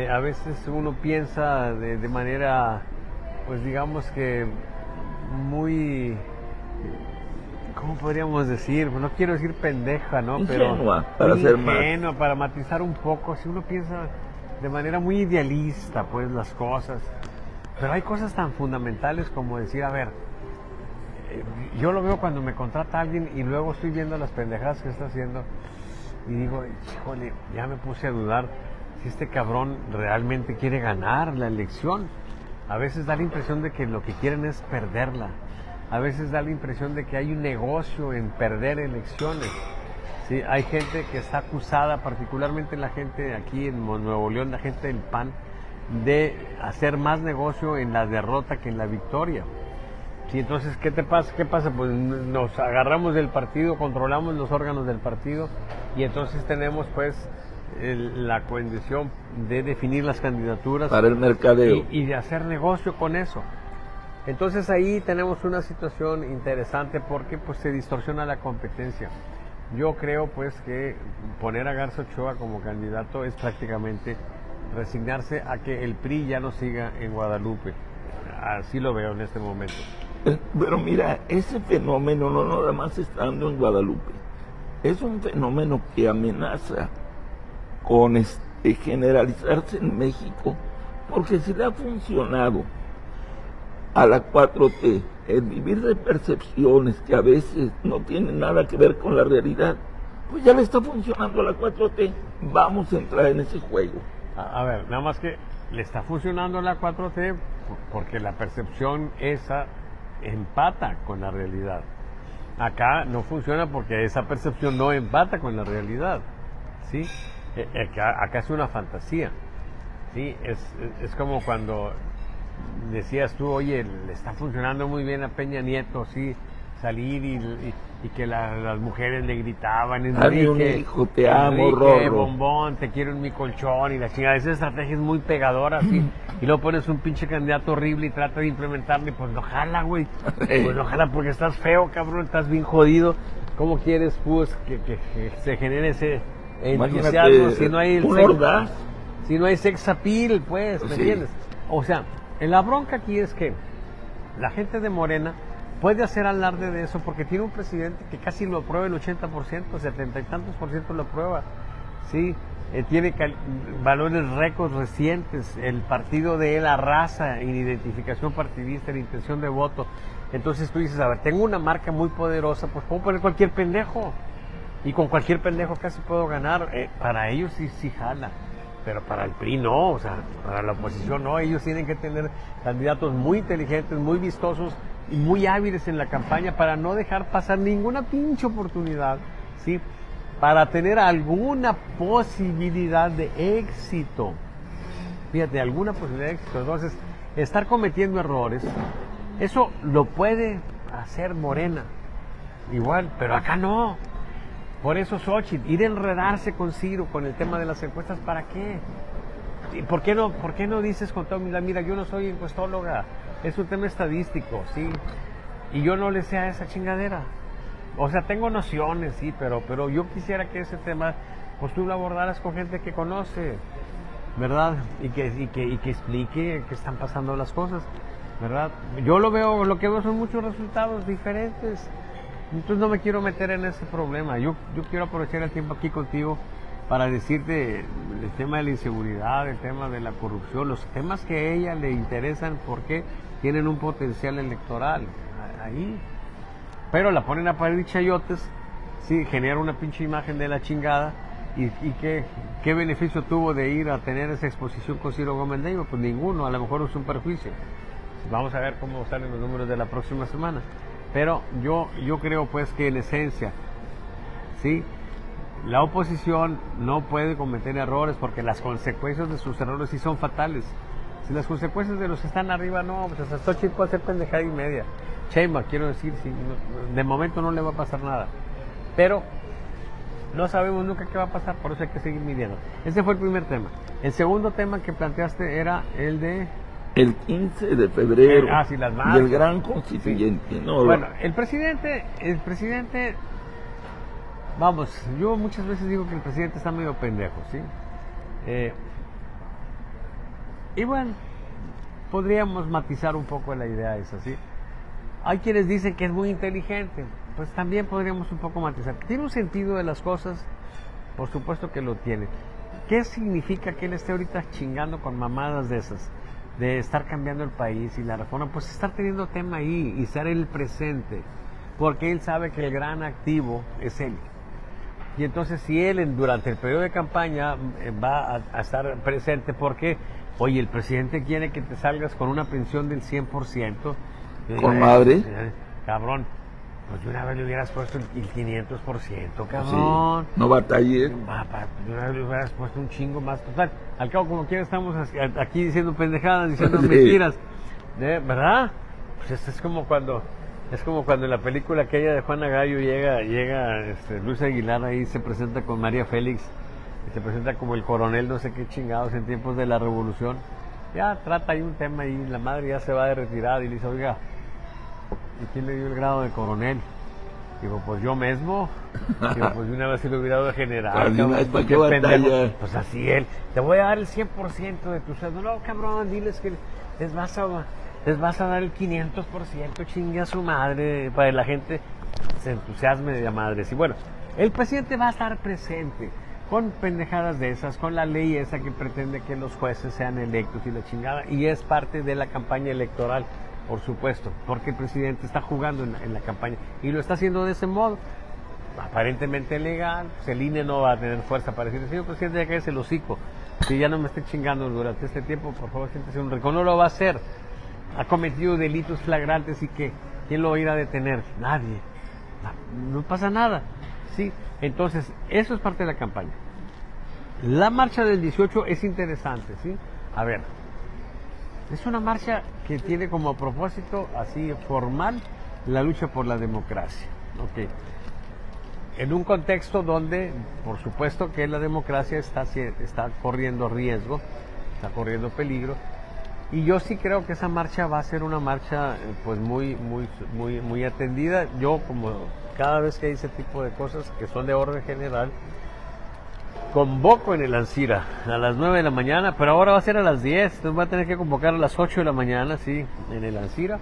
a veces uno piensa de manera, pues digamos que muy, ¿cómo podríamos decir? No quiero decir pendeja, ¿no? Ingenua, pero para ser más. Ingenua, para matizar un poco. Si uno piensa de manera muy idealista, pues las cosas. Pero hay cosas tan fundamentales como decir, a ver, yo lo veo cuando me contrata alguien y luego estoy viendo las pendejadas que está haciendo y digo, híjole, ya me puse a dudar si este cabrón realmente quiere ganar la elección. A veces da la impresión de que lo que quieren es perderla. A veces da la impresión de que hay un negocio en perder elecciones. Sí, hay gente que está acusada, particularmente la gente aquí en Nuevo León, la gente del PAN, de hacer más negocio en la derrota que en la victoria. Sí, entonces, ¿qué te pasa? ¿Qué pasa? Pues nos agarramos del partido, controlamos los órganos del partido y entonces tenemos pues la condición de definir las candidaturas para el mercadeo y de hacer negocio con eso. Entonces ahí tenemos una situación interesante porque pues se distorsiona la competencia. Yo creo pues que poner a Garza Ochoa como candidato es prácticamente resignarse a que el PRI ya no siga en Guadalupe. Así lo veo en este momento. Pero mira, ese fenómeno no nada más está dando en Guadalupe. Es un fenómeno que amenaza con generalizarse en México, porque si le ha funcionado a la 4T el vivir de percepciones que a veces no tienen nada que ver con la realidad, pues ya le está funcionando a la 4T. Vamos a entrar en ese juego. A ver, nada más que le está funcionando a la 4T porque la percepción esa empata con la realidad. Acá no funciona porque esa percepción no empata con la realidad, ¿sí? Acá es una fantasía, ¿sí? Es como cuando decías tú, oye, le está funcionando muy bien a Peña Nieto, sí, salir y que las mujeres le gritaban, Enrique, un hijo, te amo, Enrique, Rorro, bombón, te quiero en mi colchón, y la chingada. Esa estrategia es muy pegadora, sí, y luego pones un pinche candidato horrible y trata de implementarlo y pues no jala, güey, pues no jala porque estás feo, cabrón, estás bien jodido. ¿Cómo quieres, pues, que se genere ese entusiasmo si no hay si no hay sex appeal, pues, ¿me entiendes? O sea, la bronca aquí es que la gente de Morena puede hacer alarde de eso porque tiene un presidente que casi lo aprueba el 80%, 70 y tantos por ciento lo aprueba, ¿sí? Tiene valores récords recientes, el partido de él arrasa en identificación partidista, en intención de voto. Entonces tú dices, a ver, tengo una marca muy poderosa, pues puedo poner cualquier pendejo y con cualquier pendejo casi puedo ganar. Para ellos sí jala. Pero para el PRI no, o sea, para la oposición no, ellos tienen que tener candidatos muy inteligentes, muy vistosos y muy hábiles en la campaña para no dejar pasar ninguna pinche oportunidad, ¿sí? Para tener alguna posibilidad de éxito. Fíjate, alguna posibilidad de éxito. Entonces, estar cometiendo errores, eso lo puede hacer Morena, igual, pero acá no. Por eso Xochitl, ir a enredarse con Ciro con el tema de las encuestas, ¿para qué? ¿Por qué no dices con toda humildad, mira, yo no soy encuestóloga, es un tema estadístico, ¿sí? Y yo no le sé a esa chingadera. o sea, tengo nociones, sí, pero yo quisiera que ese tema, pues tú lo abordaras con gente que conoce, ¿verdad? Y que explique que están pasando las cosas, ¿verdad? Yo lo que veo son muchos resultados diferentes, entonces no me quiero meter en ese problema. Yo quiero aprovechar el tiempo aquí contigo para decirte el tema de la inseguridad, el tema de la corrupción, los temas que a ella le interesan porque tienen un potencial electoral ahí. Pero la ponen a parir chayotes, sí, genera una pinche imagen de la chingada. ¿Y qué beneficio tuvo de ir a tener esa exposición con Ciro Gómez Leiva? Pues ninguno, a lo mejor es un perjuicio. Vamos a ver cómo salen los números de la próxima semana. Pero yo creo pues que en esencia, sí, la oposición no puede cometer errores porque las consecuencias de sus errores sí son fatales. Si las consecuencias de los que están arriba no, pues hasta Xochitl puede hacer pendejada y media. Sheinbaum, quiero decir, sí, de momento no le va a pasar nada. Pero no sabemos nunca qué va a pasar, por eso hay que seguir midiendo. Ese fue el primer tema. El segundo tema que planteaste era el de... El 15 de febrero, sí, las marchas. del gran constituyente. Sí. No, bueno, el presidente, vamos, yo muchas veces digo que el presidente está medio pendejo, ¿sí? Y bueno, podríamos matizar un poco la idea esa, ¿sí? Hay quienes dicen que es muy inteligente, pues también podríamos un poco matizar. ¿Tiene un sentido de las cosas? Por supuesto que lo tiene. ¿Qué significa que él esté ahorita chingando con mamadas de esas? De estar cambiando el país y la reforma, pues estar teniendo tema ahí y ser el presente, porque él sabe que el gran activo es él. Y entonces si él durante el periodo de campaña va a estar presente, porque, oye, el presidente quiere que te salgas con una pensión del 100%. ¿Con madre? Cabrón, pues de una vez le hubieras puesto el 500%, cabrón. Sí, no batalle. De una vez le hubieras puesto un chingo más. Total, al cabo como quiera estamos aquí diciendo pendejadas, diciendo mentiras, ¿verdad? Pues es como cuando en la película aquella de Juana Gallo llega Luis Aguilar ahí, se presenta con María Félix, y se presenta como el coronel no sé qué chingados en tiempos de la revolución. Ya trata ahí un tema y la madre ya se va de retirada y le dice, oiga, ¿y quién le dio el grado de coronel? Digo, pues yo mismo. Digo, pues de una vez se le hubiera dado de general. Pues así él. Te voy a dar el 100% de tu sueldo. No, cabrón, diles que les vas a dar el 500%, chingue a su madre, para que la gente se entusiasme de madres. Y bueno, el presidente va a estar presente con pendejadas de esas, con la ley esa que pretende que los jueces sean electos y la chingada, y es parte de la campaña electoral, por supuesto, porque el presidente está jugando en la campaña y lo está haciendo de ese modo, aparentemente legal. Pues el INE no va a tener fuerza para decir, señor presidente, ya cállese el hocico, si ya no me esté chingando durante este tiempo, por favor, siéntese un rincón. No lo va a hacer. Ha cometido delitos flagrantes y que ¿quién lo va a ir a detener? Nadie. No pasa nada. Sí, entonces eso es parte de la campaña. La marcha del 18 es interesante, ¿sí? A ver, es una marcha que tiene como propósito así formal la lucha por la democracia. Okay. En un contexto donde, por supuesto, que la democracia está corriendo riesgo, está corriendo peligro, y yo sí creo que esa marcha va a ser una marcha pues muy atendida. Yo, como cada vez que hay ese tipo de cosas que son de orden general, convoco en el Ancira a las 9 de la mañana, pero ahora va a ser a las 10, entonces va a tener que convocar a las 8 de la mañana, sí, en el Ancira,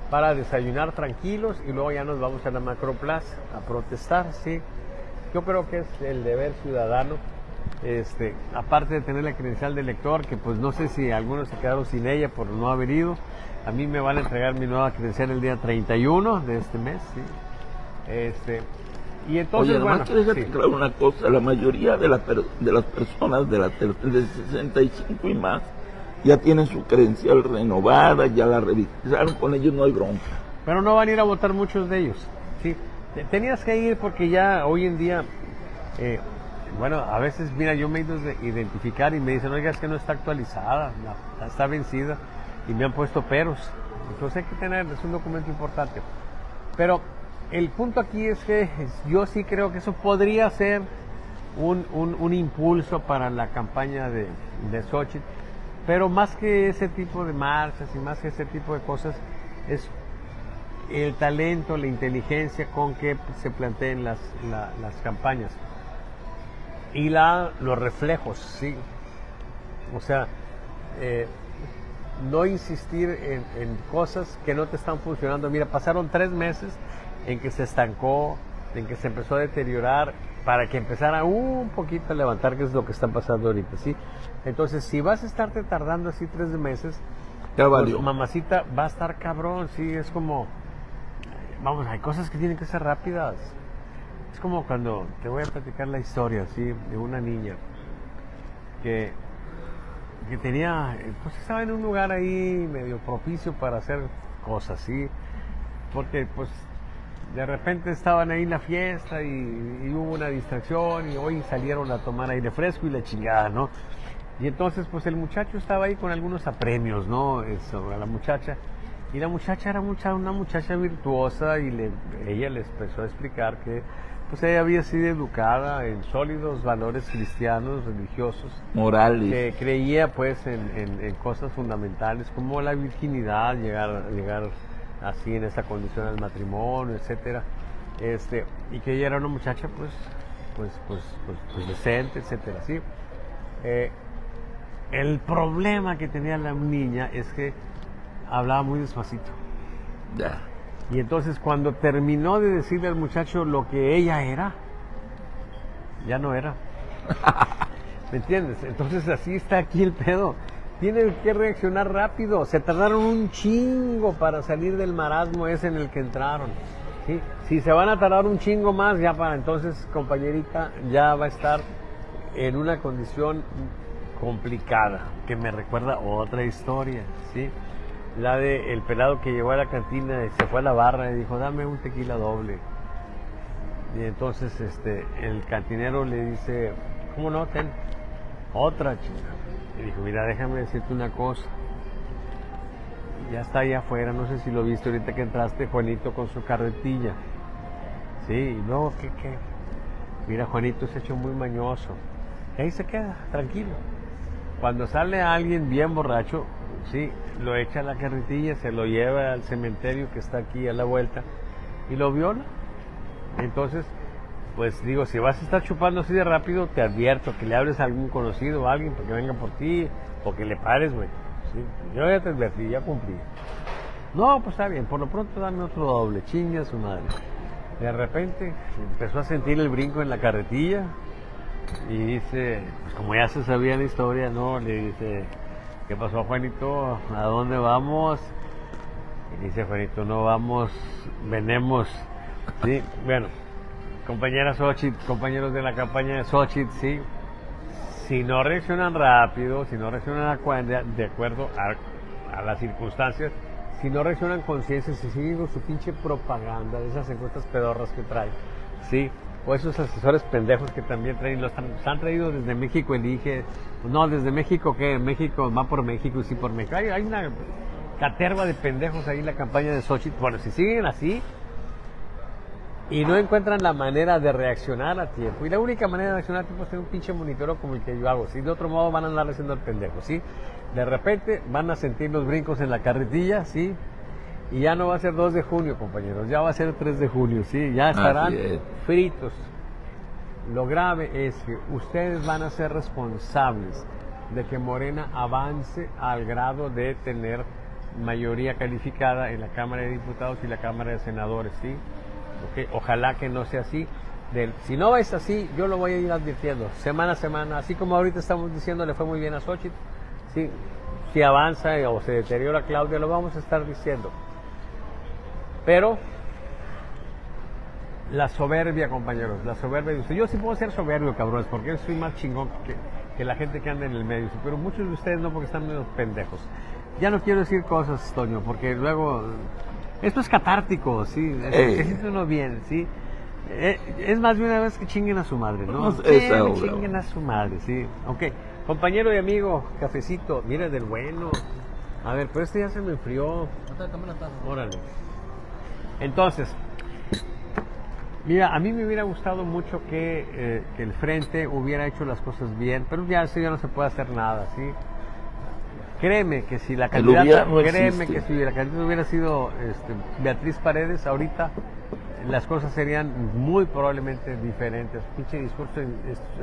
para desayunar tranquilos y luego ya nos vamos a la Macroplaza a protestar, sí. Yo creo que es el deber ciudadano, aparte de tener la credencial de elector, que pues no sé si algunos se quedaron sin ella por no haber ido. A mí me van a entregar mi nueva credencial el día 31 de este mes, sí. Y entonces, oye, además, bueno, déjate claro una cosa, la mayoría de las personas de 65 y más ya tienen su credencial renovada, ya la revisaron, con ellos no hay bronca. Pero no van a ir a votar muchos de ellos, sí. Tenías que ir porque ya hoy en día, bueno, a veces, mira, yo me he ido a identificar y me dicen, oiga, es que no está actualizada, está vencida, y me han puesto peros. Entonces hay que tener, es un documento importante. Pero el punto aquí es que yo sí creo que eso podría ser un impulso para la campaña de Xochitl, pero más que ese tipo de marchas y más que ese tipo de cosas, es el talento, la inteligencia con que se planteen las campañas. Y los reflejos, sí. O sea, no insistir en cosas que no te están funcionando. Mira, pasaron 3 meses en que se estancó, en que se empezó a deteriorar, para que empezara un poquito a levantar, que es lo que está pasando ahorita, ¿sí? Entonces, si vas a estarte tardando así 3 meses, pues, mamacita, va a estar cabrón, sí, es como, vamos, hay cosas que tienen que ser rápidas. Es como cuando te voy a platicar la historia, ¿sí? De una niña que tenía, pues estaba en un lugar ahí medio propicio para hacer cosas, ¿sí? Porque, pues, de repente estaban ahí en la fiesta y hubo una distracción y hoy salieron a tomar aire fresco y la chingada, ¿no? Y entonces pues el muchacho estaba ahí con algunos apremios, ¿no? Sobre la muchacha. Y la muchacha era una muchacha virtuosa y ella les empezó a explicar que pues ella había sido educada en sólidos valores cristianos, religiosos. Morales. Que creía pues en cosas fundamentales como la virginidad, llegar así en esa condición al matrimonio, etcétera, y que ella era una muchacha pues decente, etcétera, ¿sí? El problema que tenía la niña es que hablaba muy despacito. Ya. Y entonces cuando terminó de decirle al muchacho lo que ella era, ya no era. ¿Me entiendes? Entonces así está aquí el pedo. Tienen que reaccionar rápido. Se tardaron un chingo para salir del marasmo ese en el que entraron, ¿sí? Si se van a tardar un chingo más, ya para entonces, compañerita, ya va a estar en una condición complicada, que me recuerda otra historia, ¿sí? La de el pelado que llegó a la cantina y se fue a la barra y dijo, dame un tequila doble. Y entonces el cantinero le dice, ¿cómo no? Ten otra, chingada. Y dijo, mira, déjame decirte una cosa. Ya está allá afuera, no sé si lo viste ahorita que entraste, Juanito con su carretilla. Sí, y luego, ¿qué? Mira, Juanito se ha hecho muy mañoso. Y ahí se queda, tranquilo. Cuando sale alguien bien borracho, sí, lo echa a la carretilla, se lo lleva al cementerio que está aquí a la vuelta y lo viola. Entonces, pues digo, si vas a estar chupando así de rápido, te advierto que le hables a algún conocido o a alguien para que venga por ti o que le pares, güey. ¿Sí? Yo ya te advertí, ya cumplí. No, pues está bien, por lo pronto dame otro doble, chinga su madre. De repente empezó a sentir el brinco en la carretilla y dice, pues como ya se sabía la historia, ¿no? Le dice, ¿qué pasó, Juanito? ¿A dónde vamos? Y dice Juanito, no vamos, venemos. Sí, bueno. Compañera Xochitl, compañeros de la campaña de Xochitl, sí, si no reaccionan rápido, si no reaccionan de acuerdo a las circunstancias, si no reaccionan conciencia, si siguen con su pinche propaganda de esas encuestas pedorras que traen, sí, o esos asesores pendejos que también traen, los han traído desde México, elige, no, desde México, ¿qué? México va por México y sí por México. Hay una caterva de pendejos ahí en la campaña de Xochitl. Bueno, si siguen así y no encuentran la manera de reaccionar a tiempo, y la única manera de reaccionar a tiempo es tener un pinche monitoreo como el que yo hago, ¿sí? De otro modo van a andar haciendo el pendejo, ¿sí? De repente van a sentir los brincos en la carretilla, ¿sí? Y ya no va a ser 2 de junio, compañeros, ya va a ser 3 de junio, ¿sí? Ya estarán fritos. Lo grave es que ustedes van a ser responsables de que Morena avance al grado de tener mayoría calificada en la Cámara de Diputados y la Cámara de Senadores, ¿sí? Okay. Ojalá que no sea así. Si no es así, yo lo voy a ir advirtiendo semana a semana, así como ahorita estamos diciendo le fue muy bien a Xochitl, ¿sí? Si avanza o se deteriora Claudia, lo vamos a estar diciendo. Pero la soberbia, compañeros, la soberbia. Yo sí puedo ser soberbio, cabrones, porque yo soy más chingón que la gente que anda en el medio, ¿sí? Pero muchos de ustedes no, porque están medio pendejos. Ya no quiero decir cosas, Toño, porque luego esto es catártico, ¿sí? Se siente uno bien, ¿sí? Es más de una vez que chinguen a su madre, ¿no? Chinguen a su madre, ¿sí? Ok, compañero y amigo, cafecito, mire del bueno. A ver, pero ya se me enfrió. Órale. Entonces, mira, a mí me hubiera gustado mucho que el Frente hubiera hecho las cosas bien, pero ya eso ya no se puede hacer nada, ¿sí? créeme que si la El candidata, hubiera no créeme existe. que si la candidata hubiera sido Beatriz Paredes, ahorita las cosas serían muy probablemente diferentes. Pinche discurso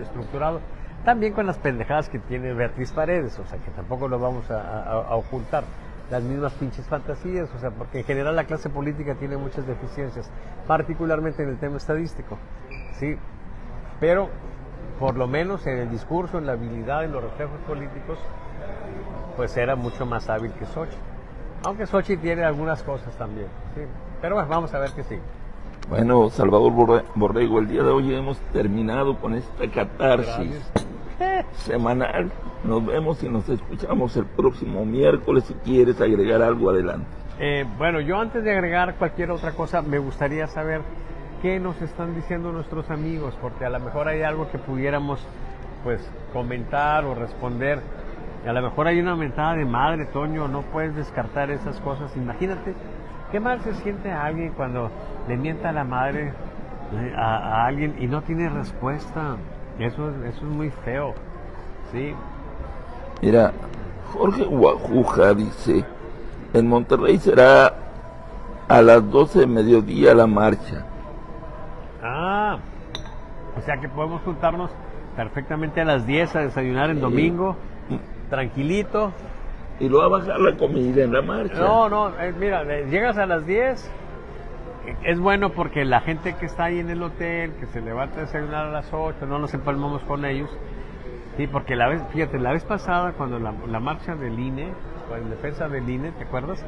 estructurado, también con las pendejadas que tiene Beatriz Paredes, o sea que tampoco lo vamos a ocultar. Las mismas pinches fantasías, o sea, porque en general la clase política tiene muchas deficiencias, particularmente en el tema estadístico, sí, pero por lo menos en el discurso, en la habilidad, en los reflejos políticos, pues era mucho más hábil que Xochitl. Aunque Xochitl tiene algunas cosas también, sí. Pero bueno, vamos a ver qué sigue. Bueno, Salvador Borrego, el día de hoy hemos terminado con esta catarsis semanal. Nos vemos y nos escuchamos el próximo miércoles. Si quieres agregar algo, adelante. Bueno, yo antes de agregar cualquier otra cosa, me gustaría saber qué nos están diciendo nuestros amigos, porque a lo mejor hay algo que pudiéramos pues comentar o responder. A lo mejor hay una mentada de madre, Toño, no puedes descartar esas cosas. Imagínate qué mal se siente a alguien cuando le mienta a la madre a alguien y no tiene respuesta. Eso es muy feo, sí. Mira, Jorge Guajuja dice, en Monterrey será a las 12 de mediodía la marcha. Ah, o sea que podemos juntarnos perfectamente a las 10 a desayunar en domingo, tranquilito. Y lo va a bajar la comida en la marcha. No, mira, llegas a las 10, es bueno porque la gente que está ahí en el hotel, que se levanta a desayunar a las 8, no nos empalmamos con ellos. Sí, porque fíjate, la vez pasada cuando la marcha del INE, en defensa del INE, ¿te acuerdas?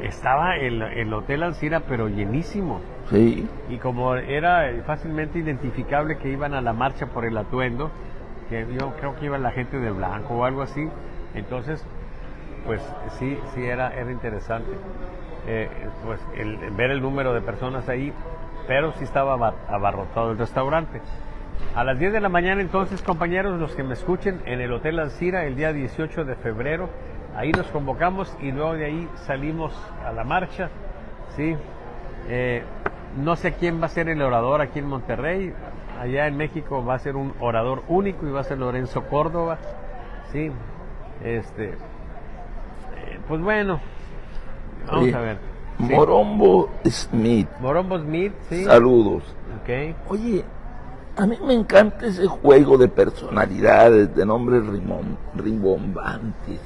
Estaba el Hotel Alcira, pero llenísimo. Sí. Y como era fácilmente identificable que iban a la marcha por el atuendo, que yo creo que iba la gente de blanco o algo así, entonces, pues sí era interesante. Pues ver el número de personas ahí, pero sí estaba abarrotado el restaurante. A las 10 de la mañana entonces, compañeros, los que me escuchen, en el Hotel Alcira el día 18 de febrero, ahí nos convocamos y luego de ahí salimos a la marcha, ¿sí? No sé quién va a ser el orador aquí en Monterrey, allá en México va a ser un orador único y va a ser Lorenzo Córdoba, ¿sí? Pues bueno, vamos Oye, a ver. ¿Sí? Morombo Smith. Morombo Smith, sí. Saludos. Ok. Oye, a mí me encanta ese juego de personalidades, de nombres rimbombantes.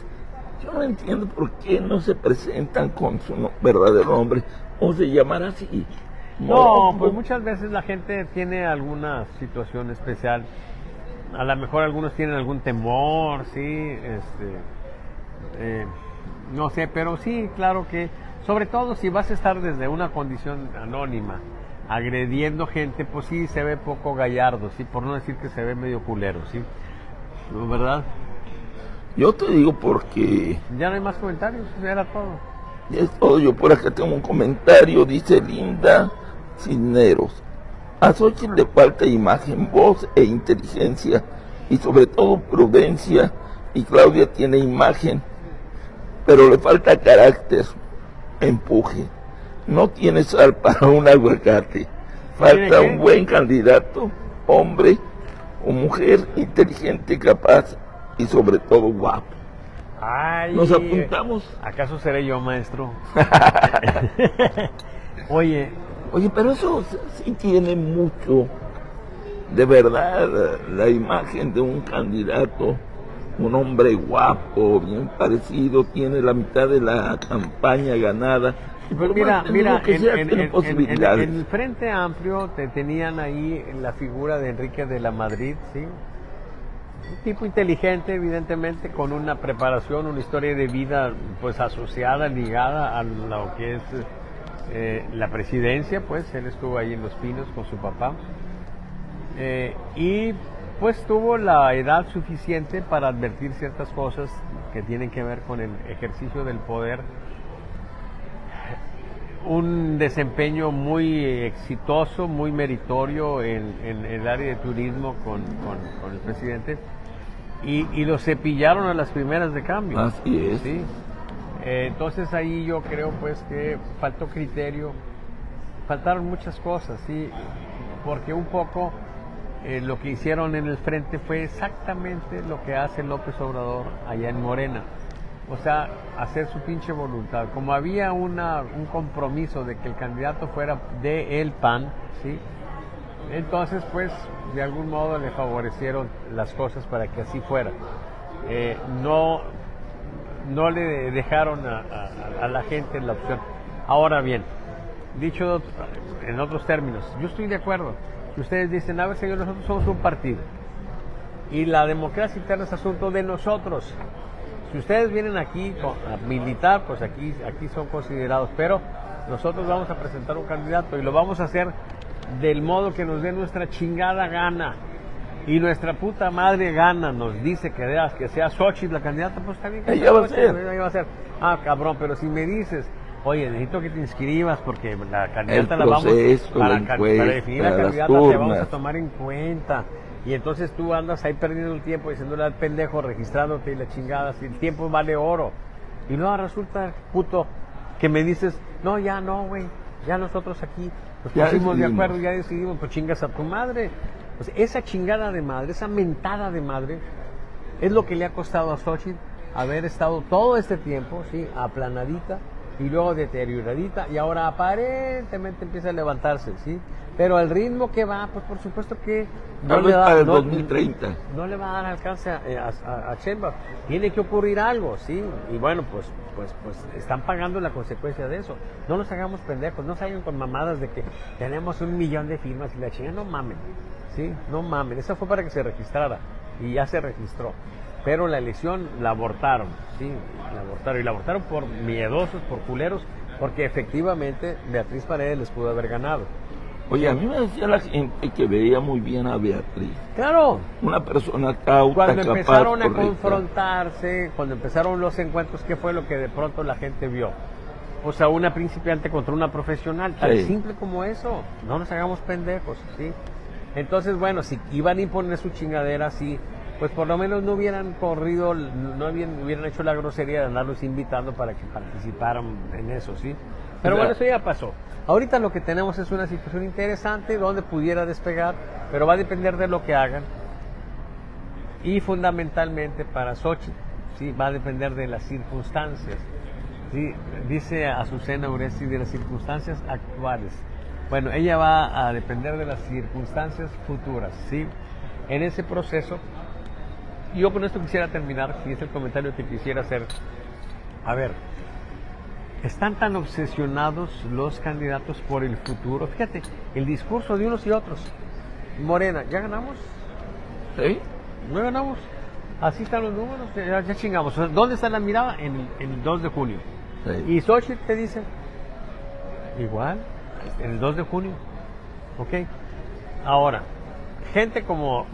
Yo no entiendo por qué no se presentan con su verdadero nombre o se llamará así. No, pues muchas veces la gente tiene alguna situación especial. A lo mejor algunos tienen algún temor, sí, no sé, pero sí, claro que, sobre todo si vas a estar desde una condición anónima, agrediendo gente, pues sí se ve poco gallardo, sí, por no decir que se ve medio culero, sí, ¿no, verdad? Yo te digo porque Ya no hay más comentarios, era todo. ya es todo. Yo por acá tengo un comentario, dice Linda Cisneros. A Xochitl le falta imagen, voz e inteligencia y sobre todo prudencia, y Claudia tiene imagen, pero le falta carácter, empuje. No tiene sal para un aguacate. Falta un buen candidato, hombre o mujer inteligente, capaz y sobre todo guapo. Ay, ¿Nos apuntamos? ¿Acaso seré yo, maestro? Oye, pero eso sí tiene mucho, de verdad, la imagen de un candidato, un hombre guapo, bien parecido, tiene la mitad de la campaña ganada. pues mira, tiene posibilidades. en el Frente Amplio te tenían ahí la figura de Enrique de la Madrid, ¿sí? Un tipo inteligente, evidentemente, con una preparación, una historia de vida pues asociada, ligada a lo que es la presidencia, pues él estuvo ahí en Los Pinos con su papá y pues tuvo la edad suficiente para advertir ciertas cosas que tienen que ver con el ejercicio del poder. Un desempeño muy exitoso, muy meritorio en el área de turismo con el presidente y lo cepillaron a las primeras de cambio. Así es. ¿Sí? Entonces ahí yo creo pues que faltó criterio, faltaron muchas cosas, sí, porque un poco lo que hicieron en el frente fue exactamente lo que hace López Obrador allá en Morena. o sea, hacer su pinche voluntad. Como había un compromiso de que el candidato fuera de el PAN, ¿sí? Entonces, pues, de algún modo le favorecieron las cosas para que así fuera. No le dejaron a la gente la opción. Ahora bien, dicho en otros términos, yo estoy de acuerdo. Si ustedes dicen, a ver, señor, nosotros somos un partido y la democracia interna es asunto de nosotros. Si ustedes vienen aquí a militar, pues aquí son considerados, pero nosotros vamos a presentar un candidato y lo vamos a hacer del modo que nos dé nuestra chingada gana. Y nuestra puta madre gana, nos dice que sea Xochitl la candidata, pues está bien. Ella va a ser. Ah, cabrón, pero si me dices, oye, necesito que te inscribas porque la candidata la vamos para definir la candidata te vamos a tomar en cuenta. Y entonces tú andas ahí perdiendo el tiempo diciéndole al pendejo, registrándote y la chingada, si el tiempo vale oro. Y luego resulta, puto, que me dices, no, ya no, güey, ya nosotros aquí nos pusimos de acuerdo, ya decidimos, pues chingas a tu madre. Pues esa chingada de madre, esa mentada de madre, es lo que le ha costado a Xochitl haber estado todo este tiempo, ¿sí? Aplanadita y luego deterioradita y ahora aparentemente empieza a levantarse, ¿sí? Pero al ritmo que va, pues por supuesto que no le da, 2030. No le va a dar alcance a Sheinbaum. Tiene que ocurrir algo, ¿sí? Y bueno, pues están pagando la consecuencia de eso. No nos hagamos pendejos, no salgan con mamadas de que tenemos 1 millón de firmas y la chingada, no mamen. Sí, no mames, esa fue para que se registrara y ya se registró, pero la elección la abortaron, sí, y la abortaron por miedosos, por culeros, porque efectivamente Beatriz Paredes les pudo haber ganado. Oye, a mí me decía la gente que veía muy bien a Beatriz. Claro. Una persona cauta, cuando empezaron capaz, a confrontarse, cuando empezaron los encuentros, ¿qué fue lo que de pronto la gente vio? O sea, una principiante contra una profesional, tan simple como eso. No nos hagamos pendejos, ¿sí? Entonces, bueno, si iban a imponer su chingadera así, pues por lo menos no hubieran corrido, no hubieran hecho la grosería de andarlos invitando para que participaran en eso, ¿sí? Pero bueno, eso ya pasó. Ahorita lo que tenemos es una situación interesante donde pudiera despegar, pero va a depender de lo que hagan. Y fundamentalmente para Xochitl, ¿sí? Va a depender de las circunstancias. ¿Sí? Dice Azucena Uresti, de las circunstancias actuales. Bueno, ella va a depender de las circunstancias futuras, ¿sí? En ese proceso, yo con esto quisiera terminar, y es el comentario que quisiera hacer. A ver, están tan obsesionados los candidatos por el futuro. Fíjate, el discurso de unos y otros. Morena, ¿ya ganamos? ¿Sí? ¿No ganamos? Así están los números, ya chingamos. ¿Dónde está la mirada? En el 2 de junio. Sí. Y Xochitl te dice, igual, en el 2 de junio. ¿Ok? Ahora, gente como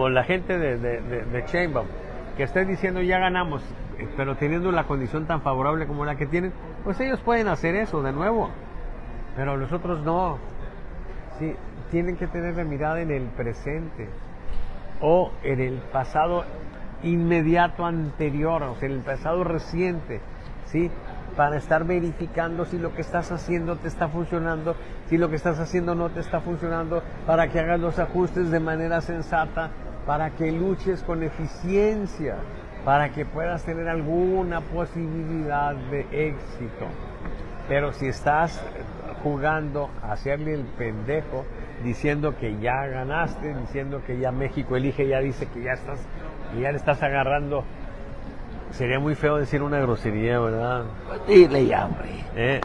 la gente de Sheinbaum, que está diciendo ya ganamos, pero teniendo la condición tan favorable como la que tienen, pues ellos pueden hacer eso de nuevo, pero los otros no. Sí, tienen que tener la mirada en el presente o en el pasado inmediato anterior, o sea, en el pasado reciente, ¿sí? Para estar verificando si lo que estás haciendo te está funcionando, si lo que estás haciendo no te está funcionando, para que hagas los ajustes de manera sensata, para que luches con eficiencia, para que puedas tener alguna posibilidad de éxito. Pero si estás jugando a hacerle el pendejo, diciendo que ya ganaste, diciendo que ya México elige, ya dice que ya le estás agarrando, sería muy feo decir una grosería, ¿verdad? Dile ya, hombre.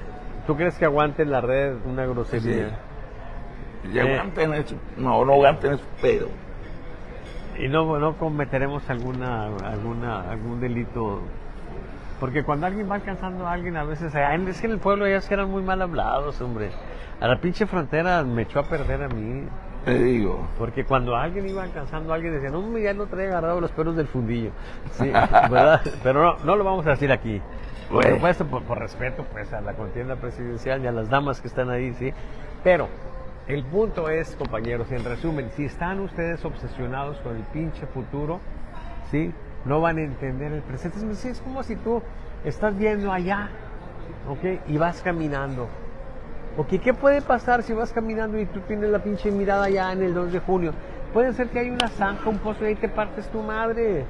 ¿Tú crees que aguante en la red una grosería? Sí. Y aguanten eso. No aguanten eso, pero. Y no cometeremos algún delito. Porque cuando alguien va alcanzando a alguien, a veces, es que en el pueblo ya eran muy mal hablados, hombre. A la pinche frontera me echó a perder a mí. Te digo. Porque cuando alguien iba alcanzando a alguien, decían, no, ya lo trae agarrado los pelos del fundillo. Sí, ¿verdad? Pero no lo vamos a decir aquí. Por supuesto, por respeto pues a la contienda presidencial y a las damas que están ahí, ¿sí? Pero el punto es, compañeros, en resumen, si están ustedes obsesionados con el pinche futuro, ¿sí? No van a entender el presente. Es como si tú estás viendo allá, ¿ok? Y vas caminando. Ok, ¿qué puede pasar si vas caminando y tú tienes la pinche mirada allá en el 2 de junio? Puede ser que hay una zanja, un pozo y ahí te partes tu madre.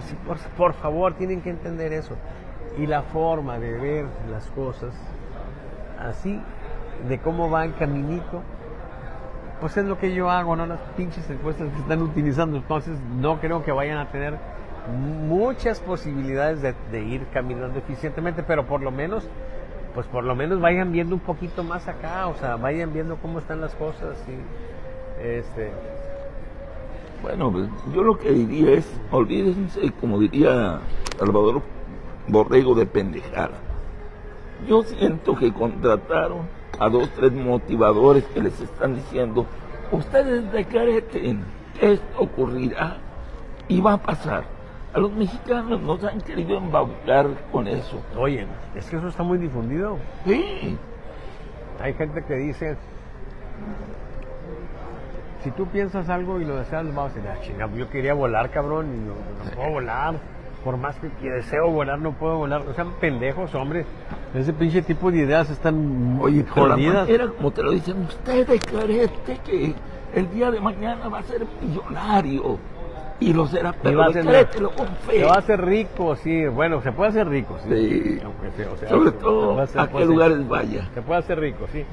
Sí, por favor, tienen que entender eso. Y la forma de ver las cosas así, de cómo va el caminito, pues es lo que yo hago, no las pinches encuestas que están utilizando. Entonces no creo que vayan a tener muchas posibilidades de ir caminando eficientemente, pero por lo menos vayan viendo un poquito más acá, o sea, vayan viendo cómo están las cosas. Y Bueno, pues, yo lo que diría es, olvídense, como diría Salvador Borrego, de pendejada. Yo siento que contrataron a 2, 3 motivadores que les están diciendo, ustedes decreten, esto ocurrirá y va a pasar. A los mexicanos nos han querido embaucar con eso. Oye, es que eso está muy difundido. Sí. Hay gente que dice, si tú piensas algo y lo deseas, vamos a decir, chingada, yo quería volar, cabrón, y no puedo volar. Por más que deseo volar, no puedo volar. O sea, pendejos, hombre. Ese pinche tipo de ideas están jodidas. Era como te lo dicen, usted decrete que el día de mañana va a ser millonario. Y lo será, pero decrételo con fe. Se va a hacer rico, sí. Bueno, se puede hacer rico, sí. Sí. Aunque sea, o sea, sobre todo a qué lugares vaya. Se puede hacer rico, sí.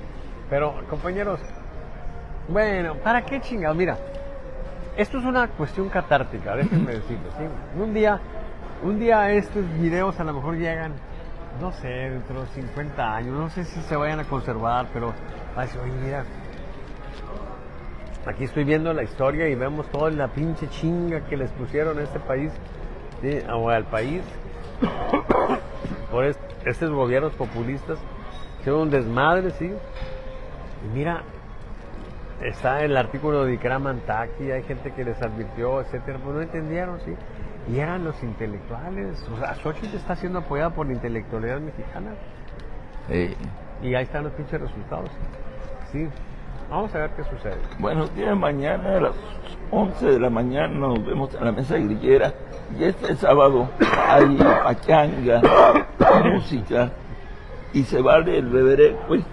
Pero, compañeros, bueno, ¿para qué chingados? Mira, esto es una cuestión catártica, déjenme decirlo, ¿sí? Un día estos videos a lo mejor llegan, no sé, dentro de 50 años, no sé si se vayan a conservar, pero va a decir, oye, mira, aquí estoy viendo la historia y vemos toda la pinche chinga que les pusieron a este país, ¿sí? O al país, por estos gobiernos populistas, son un desmadre, ¿sí? Y mira, está el artículo de Ikram Antaki, hay gente que les advirtió, etcétera, pues no entendieron, ¿sí? Y eran los intelectuales. O sea, Xochitl está siendo apoyada por la intelectualidad mexicana. Y ahí están los pinches resultados. Sí. Vamos a ver qué sucede. Bueno, el día de mañana a las 11 de la mañana nos vemos en la mesa grillera. Y este sábado hay pachanga, música. Y se vale el beberé, pues.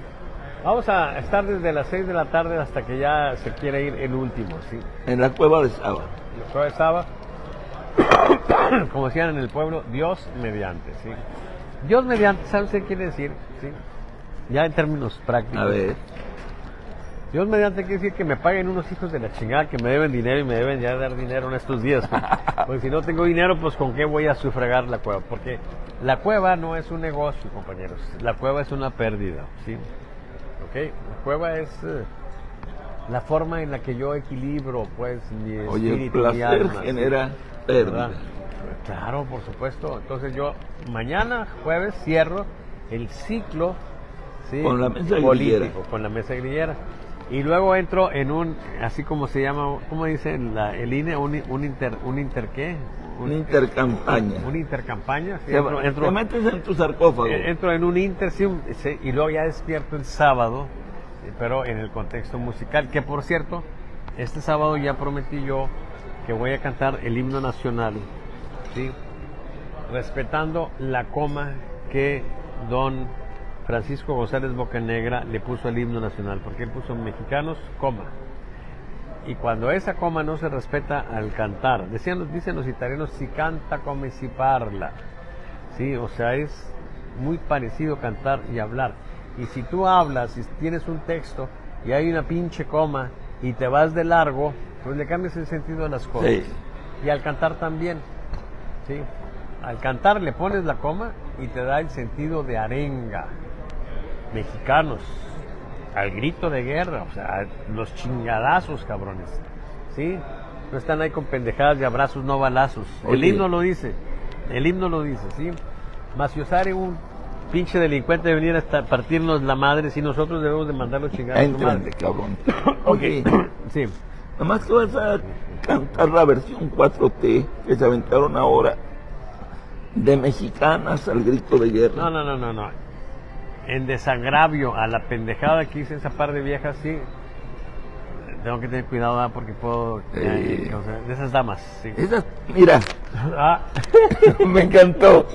Vamos a estar desde las 6 de la tarde hasta que ya se quiere ir el último, ¿sí? En la cueva de Saba. En la cueva de Saba. Como decían en el pueblo, Dios mediante, ¿sí? Dios mediante, ¿sabes qué quiere decir? ¿Sí? Ya en términos prácticos. A ver. Dios mediante quiere decir que me paguen unos hijos de la chingada que me deben dinero y me deben ya dar dinero en estos días. Porque si no tengo dinero, pues ¿con qué voy a sufragar la cueva? Porque la cueva no es un negocio, compañeros. La cueva es una pérdida, ¿sí? ¿Ok? La cueva es la forma en la que yo equilibro, pues, mi espíritu, oye, el placer mi alma, genera ¿sí? pérdida. ¿Verdad? Claro, por supuesto. Entonces yo mañana, jueves, cierro el ciclo, ¿sí? Con la mesa político, grillera. con la mesa grillera. Y luego entro en un, así como se llama, ¿cómo dice el INE? Un inter ¿qué? Una intercampaña. Una intercampaña. ¿Sí? Te metes en tu sarcófago. Entro en un inter, sí, y luego ya despierto el sábado, pero en el contexto musical, que por cierto, este sábado ya prometí yo que voy a cantar el himno nacional, ¿sí? Respetando la coma que don Francisco González Bocanegra le puso al himno nacional, porque él puso mexicanos, coma. Y cuando esa coma no se respeta al cantar, dicen los italianos, si canta come si parla, ¿sí? O sea, es muy parecido cantar y hablar. Y si tú hablas, si tienes un texto y hay una pinche coma y te vas de largo, pues le cambias el sentido a las cosas. Sí. Y al cantar también, ¿sí? Al cantar le pones la coma y te da el sentido de arenga. Mexicanos, al grito de guerra, o sea, los chingadazos, cabrones, ¿sí? No están ahí con pendejadas de abrazos, no balazos. Oye. El himno lo dice, ¿sí? Maciosare, un pinche delincuente, de venir a partirnos la madre, si nosotros debemos de mandarlo chingar a su madre. Cabrón. Oye, sí. nomás que vas a cantar la versión 4T que se aventaron ahora, de mexicanas al grito de guerra. No. En desagravio a la pendejada que hice esa par de viejas, sí. Tengo que tener cuidado, ¿verdad? Porque puedo... o sea, de esas damas, sí. Esas, mira, Ah. me encantó.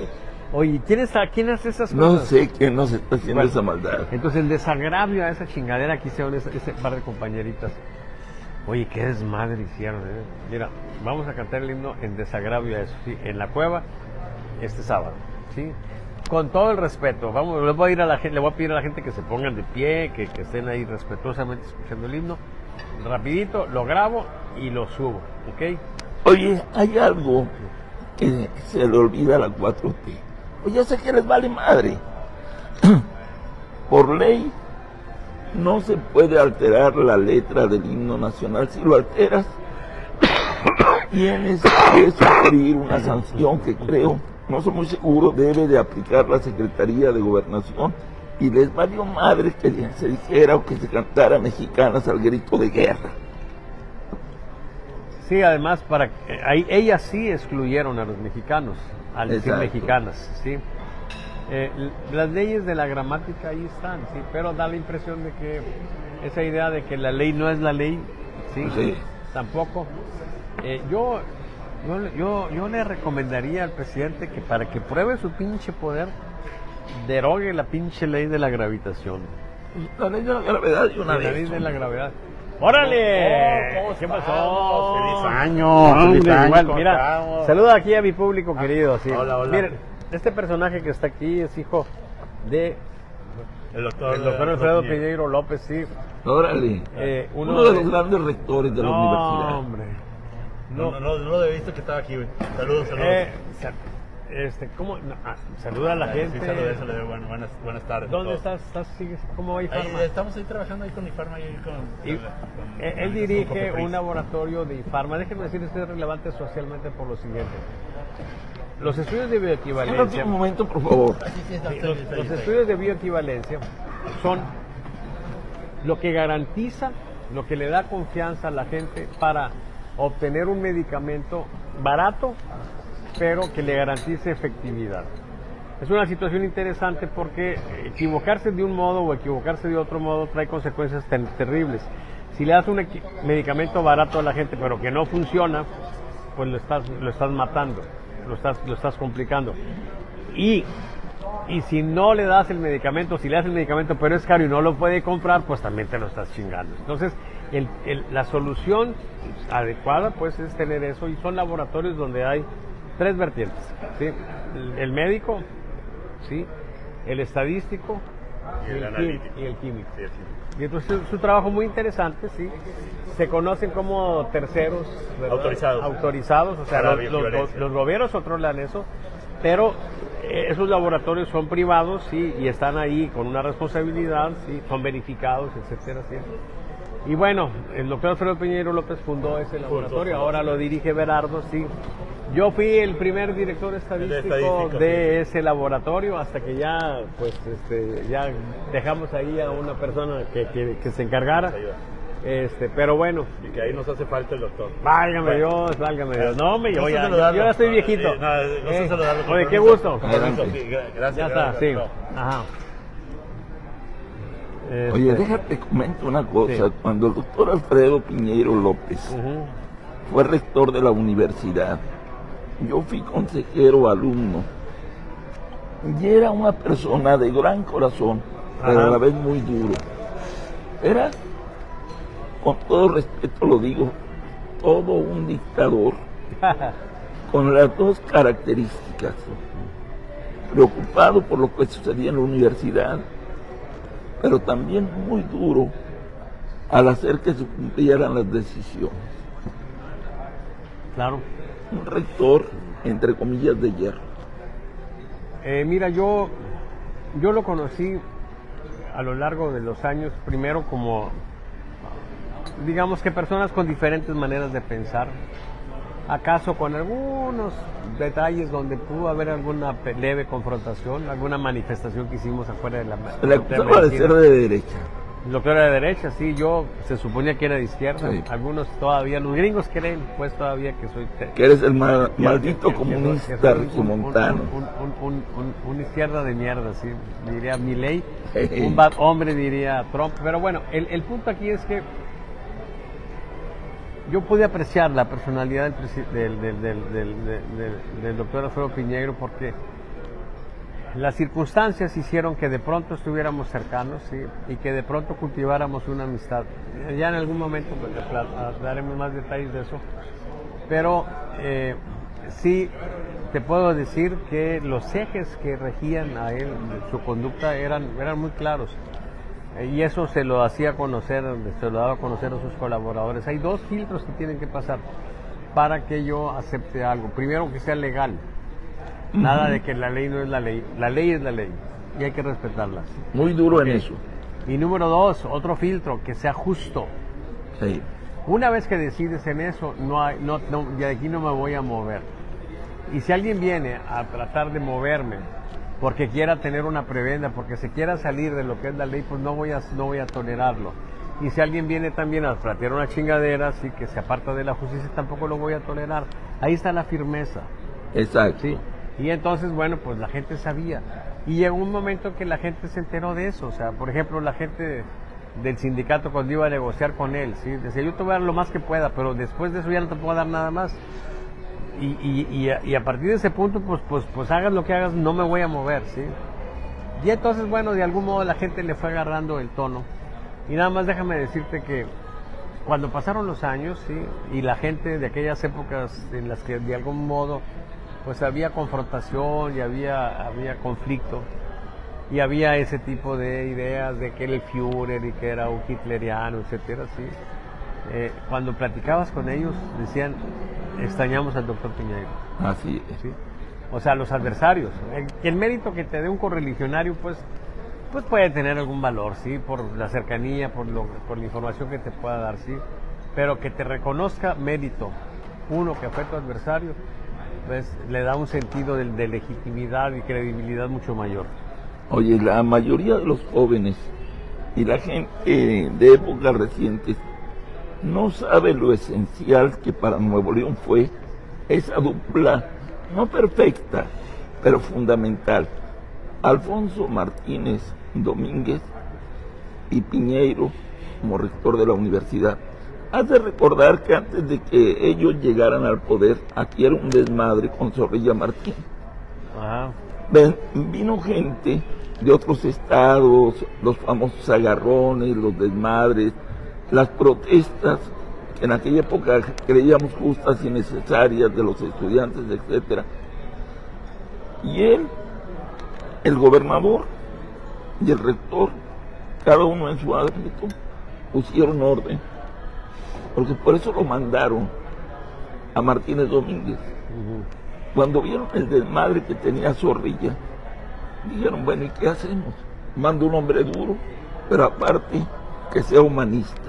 Oye, ¿quién hace esas cosas? No sé quién nos está haciendo Bueno, esa maldad. Entonces el desagravio a esa chingadera que hicieron ese par de compañeritas. Oye, qué desmadre hicieron, ¿eh? Mira, vamos a cantar el himno en desagravio a eso, ¿sí? En la cueva, este sábado, ¿sí? Con todo el respeto, vamos, le voy a pedir a la gente que se pongan de pie, que estén ahí respetuosamente escuchando el himno. Rapidito, lo grabo y lo subo, ¿ok? Oye, hay algo que se le olvida a la 4T. Oye, yo sé que les vale madre. Por ley, no se puede alterar la letra del himno nacional. Si lo alteras, tienes que sufrir una sanción que creo, no soy muy seguro, debe de aplicar la Secretaría de Gobernación. Y les valió madre que se dijera o que se cantara mexicanas al grito de guerra. Sí, además, ahí ellas sí excluyeron a los mexicanos, al decir mexicanas, ¿sí? Las leyes de la gramática ahí están, sí, pero da la impresión de que esa idea de que la ley no es la ley, sí, sí. Tampoco. Yo le recomendaría al presidente que para que pruebe su pinche poder, derogue la pinche ley de la gravitación. La ley de la gravedad y una La ley de la gravedad. ¡Órale! ¿Qué pasó? ¡Feliz año! ¡Feliz año! Igual, mira, saluda aquí a mi público querido. Sí. Hola, hola. Miren, este personaje que está aquí es hijo de el doctor Alfredo Piñeiro López, sí. Órale. Uno de los grandes rectores de la universidad. Hombre. No lo había visto que estaba aquí, güey. Saludos. ¿Cómo? Saluda a la gente. Sí, saludé. Buenas tardes. ¿Dónde estás? ¿Sigues? ¿Cómo va IFARMA? Estamos ahí trabajando ahí con IFARMA. Él dirige un laboratorio de IFARMA. Déjenme decir, esto es relevante socialmente por lo siguiente. Los estudios de bioequivalencia... Un momento, por favor. Los estudios de bioequivalencia son lo que garantiza, lo que le da confianza a la gente para obtener un medicamento barato, pero que le garantice efectividad. Es una situación interesante porque equivocarse de un modo o equivocarse de otro modo trae consecuencias terribles. Si le das un medicamento barato a la gente pero que no funciona, pues lo estás matando, lo estás complicando. Y si no le das el medicamento, si le das el medicamento pero es caro y no lo puede comprar, pues también te lo estás chingando. Entonces, la solución adecuada pues es tener eso, y son laboratorios donde hay tres vertientes, ¿sí? El médico, ¿sí? El estadístico y el químico. Y entonces es un trabajo muy interesante, ¿sí? Se conocen como terceros, ¿verdad? Autorizados, o sea, los gobiernos controlan eso, pero esos laboratorios son privados, ¿sí? Y están ahí con una responsabilidad, ¿sí? Son verificados, etcétera, ¿sí? Y bueno, el doctor Alfredo Piñeiro López fundó ese laboratorio, ahora lo dirige Berardo, sí. Yo fui el primer director estadístico de ese laboratorio hasta que ya, pues, ya dejamos ahí a una persona que se encargara. Pero bueno. Y que ahí nos hace falta el doctor. Válgame Dios, válgame Dios. No, yo ya estoy viejito. Oye, qué gusto. Gracias. Ya está, sí. Ajá. Oye, déjate comento una cosa. Sí. Cuando el doctor Alfredo Piñeiro López fue rector de la universidad, yo fui consejero alumno, y era una persona de gran corazón, pero a la vez muy duro. Era, con todo respeto lo digo, todo un dictador, con las dos características: preocupado por lo que sucedía en la universidad, pero también muy duro al hacer que se cumplieran las decisiones. Claro. Un rector, entre comillas, de hierro. Mira, yo lo conocí a lo largo de los años, primero como, digamos que personas con diferentes maneras de pensar, acaso con algunos detalles donde pudo haber alguna leve confrontación, alguna manifestación que hicimos afuera de la... Se le acusaba de ser de derecha. El doctor era de derecha, sí, yo se suponía que era de izquierda, sí. Algunos todavía, los gringos creen pues todavía que soy... Que eres el maldito comunista regiomontano. Un izquierda de mierda, sí, diría Milei, un hombre diría Trump, pero bueno, el punto aquí es que yo pude apreciar la personalidad del doctor Alfredo Piñeiro porque las circunstancias hicieron que de pronto estuviéramos cercanos, ¿sí? Y que de pronto cultiváramos una amistad. Ya en algún momento pues, daremos más detalles de eso, pero sí te puedo decir que los ejes que regían a él, su conducta, eran muy claros. Y eso se lo hacía conocer, se lo daba a conocer a sus colaboradores. Hay dos filtros que tienen que pasar para que yo acepte algo. Primero, que sea legal. Nada de que la ley no es la ley. La ley es la ley y hay que respetarla. Muy duro en eso. Y número dos, otro filtro, que sea justo. Sí. Una vez que decides en eso, de aquí no me voy a mover. Y si alguien viene a tratar de moverme porque quiera tener una prebenda, porque se quiera salir de lo que es la ley, pues no voy a tolerarlo. Y si alguien viene también a plantear una chingadera, sí, que se aparta de la justicia, tampoco lo voy a tolerar. Ahí está la firmeza. Exacto. ¿Sí? Y entonces, bueno, pues la gente sabía. Y llegó un momento que la gente se enteró de eso. O sea, por ejemplo, la gente del sindicato, cuando iba a negociar con él, ¿sí? Decía, yo te voy a dar lo más que pueda, pero después de eso ya no te puedo dar nada más. Y a partir de ese punto, pues hagas lo que hagas, no me voy a mover, ¿sí? Y entonces, bueno, de algún modo la gente le fue agarrando el tono. Y nada más déjame decirte que cuando pasaron los años, ¿sí? Y la gente de aquellas épocas en las que de algún modo pues había confrontación y había conflicto y había ese tipo de ideas de que era el Führer y que era un hitleriano, etcétera, ¿sí? Cuando platicabas con ellos decían, extrañamos al doctor Piñeiro. Así es. ¿Sí? O sea, los adversarios. El mérito que te dé un correligionario, pues puede tener algún valor, ¿sí? Por la cercanía, por la información que te pueda dar, ¿sí? Pero que te reconozca mérito uno que fue tu adversario, pues le da un sentido de legitimidad y credibilidad mucho mayor. Oye, la mayoría de los jóvenes y la gente de épocas recientes no sabe lo esencial que para Nuevo León fue esa dupla, no perfecta, pero fundamental. Alfonso Martínez Domínguez y Piñeiro como rector de la universidad. Has de recordar que antes de que ellos llegaran al poder, aquí era un desmadre con Zorrilla Martín. Ajá. Vino gente de otros estados, los famosos agarrones, los desmadres, las protestas que en aquella época creíamos justas y necesarias de los estudiantes, etcétera. Y él, el gobernador y el rector, cada uno en su ámbito, pusieron orden. Porque por eso lo mandaron a Martínez Domínguez. Cuando vieron el desmadre que tenía Zorrilla, dijeron, bueno, ¿y qué hacemos? Mando un hombre duro, pero aparte que sea humanista.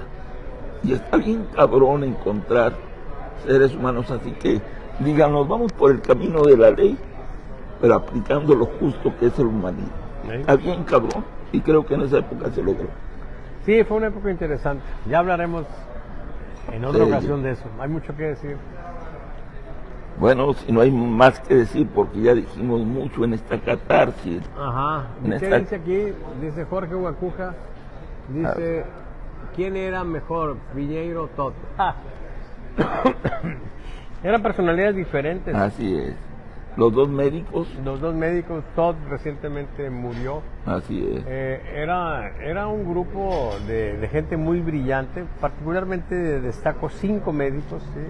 Y está bien cabrón encontrar seres humanos así que digan, nos vamos por el camino de la ley, pero aplicando lo justo que es el humanismo. Está bien cabrón, y creo que en esa época se logró. Sí, fue una época interesante. Ya hablaremos en otra ocasión de eso. Hay mucho que decir. Bueno, si no hay más que decir, porque ya dijimos mucho en esta catarsis. Ajá. ¿Qué dice aquí? Dice Jorge Huacuja. Dice, ¿quién era mejor, Piñeiro o Todd? Eran personalidades diferentes. Así es. Los dos médicos. Todd recientemente murió. Así es. Era un grupo de gente muy brillante, particularmente destaco 5 médicos, ¿sí?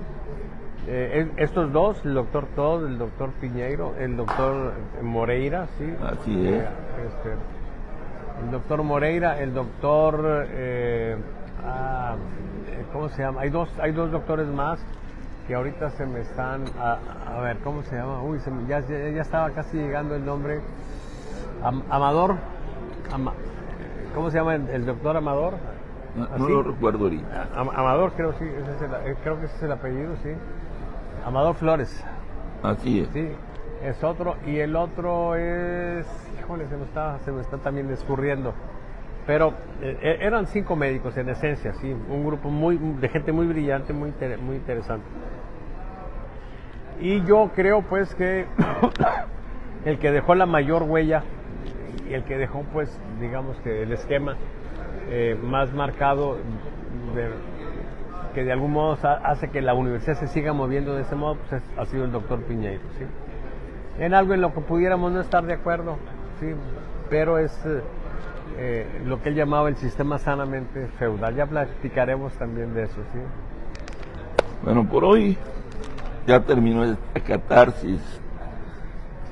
Estos dos, el doctor Todd, el doctor Piñeiro, el doctor Moreira, ¿sí? Así es. El doctor Moreira, el doctor... ¿cómo se llama? Hay dos doctores más que ahorita se me están... a ver, ¿cómo se llama? Uy, ya estaba casi llegando el nombre. Amador. ¿Cómo se llama el doctor Amador? No lo recuerdo ahorita. Amador, creo que ese es el apellido, sí. Amador Flores. Así es. Sí, es otro. Y el otro es... Híjole, se me está también escurriendo. Pero eran 5 médicos en esencia, sí. Un grupo de gente muy brillante, muy interesante. Y yo creo pues que el que dejó la mayor huella y el que dejó pues digamos que el esquema más marcado que de algún modo hace que la universidad se siga moviendo de ese modo, pues ha sido el doctor Piñeiro, ¿sí? En algo en lo que pudiéramos no estar de acuerdo, sí, pero es lo que él llamaba el sistema sanamente feudal. Ya platicaremos también de eso, ¿sí? Bueno, por hoy ya terminó esta catarsis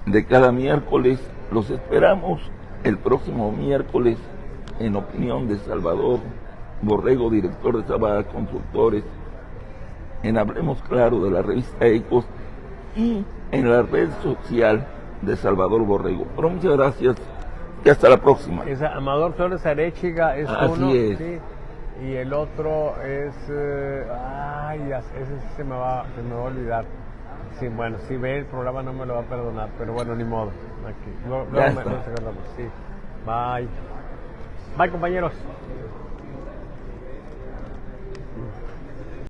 de cada miércoles. Los esperamos el próximo miércoles en Opinión de Salvador Borrego, director de Zavala Consultores, en Hablemos Claro de la revista Ecos y en la red social de Salvador Borrego. Pero muchas gracias y hasta la próxima. Es Amador Flores Arechiga, es Así uno, es. sí, y el otro es, ese se me va a olvidar. Sí, bueno, si ve el programa no me lo va a perdonar, pero bueno, ni modo. Aquí. Luego Ya nos está. acordamos. Sí. Bye. Bye, compañeros.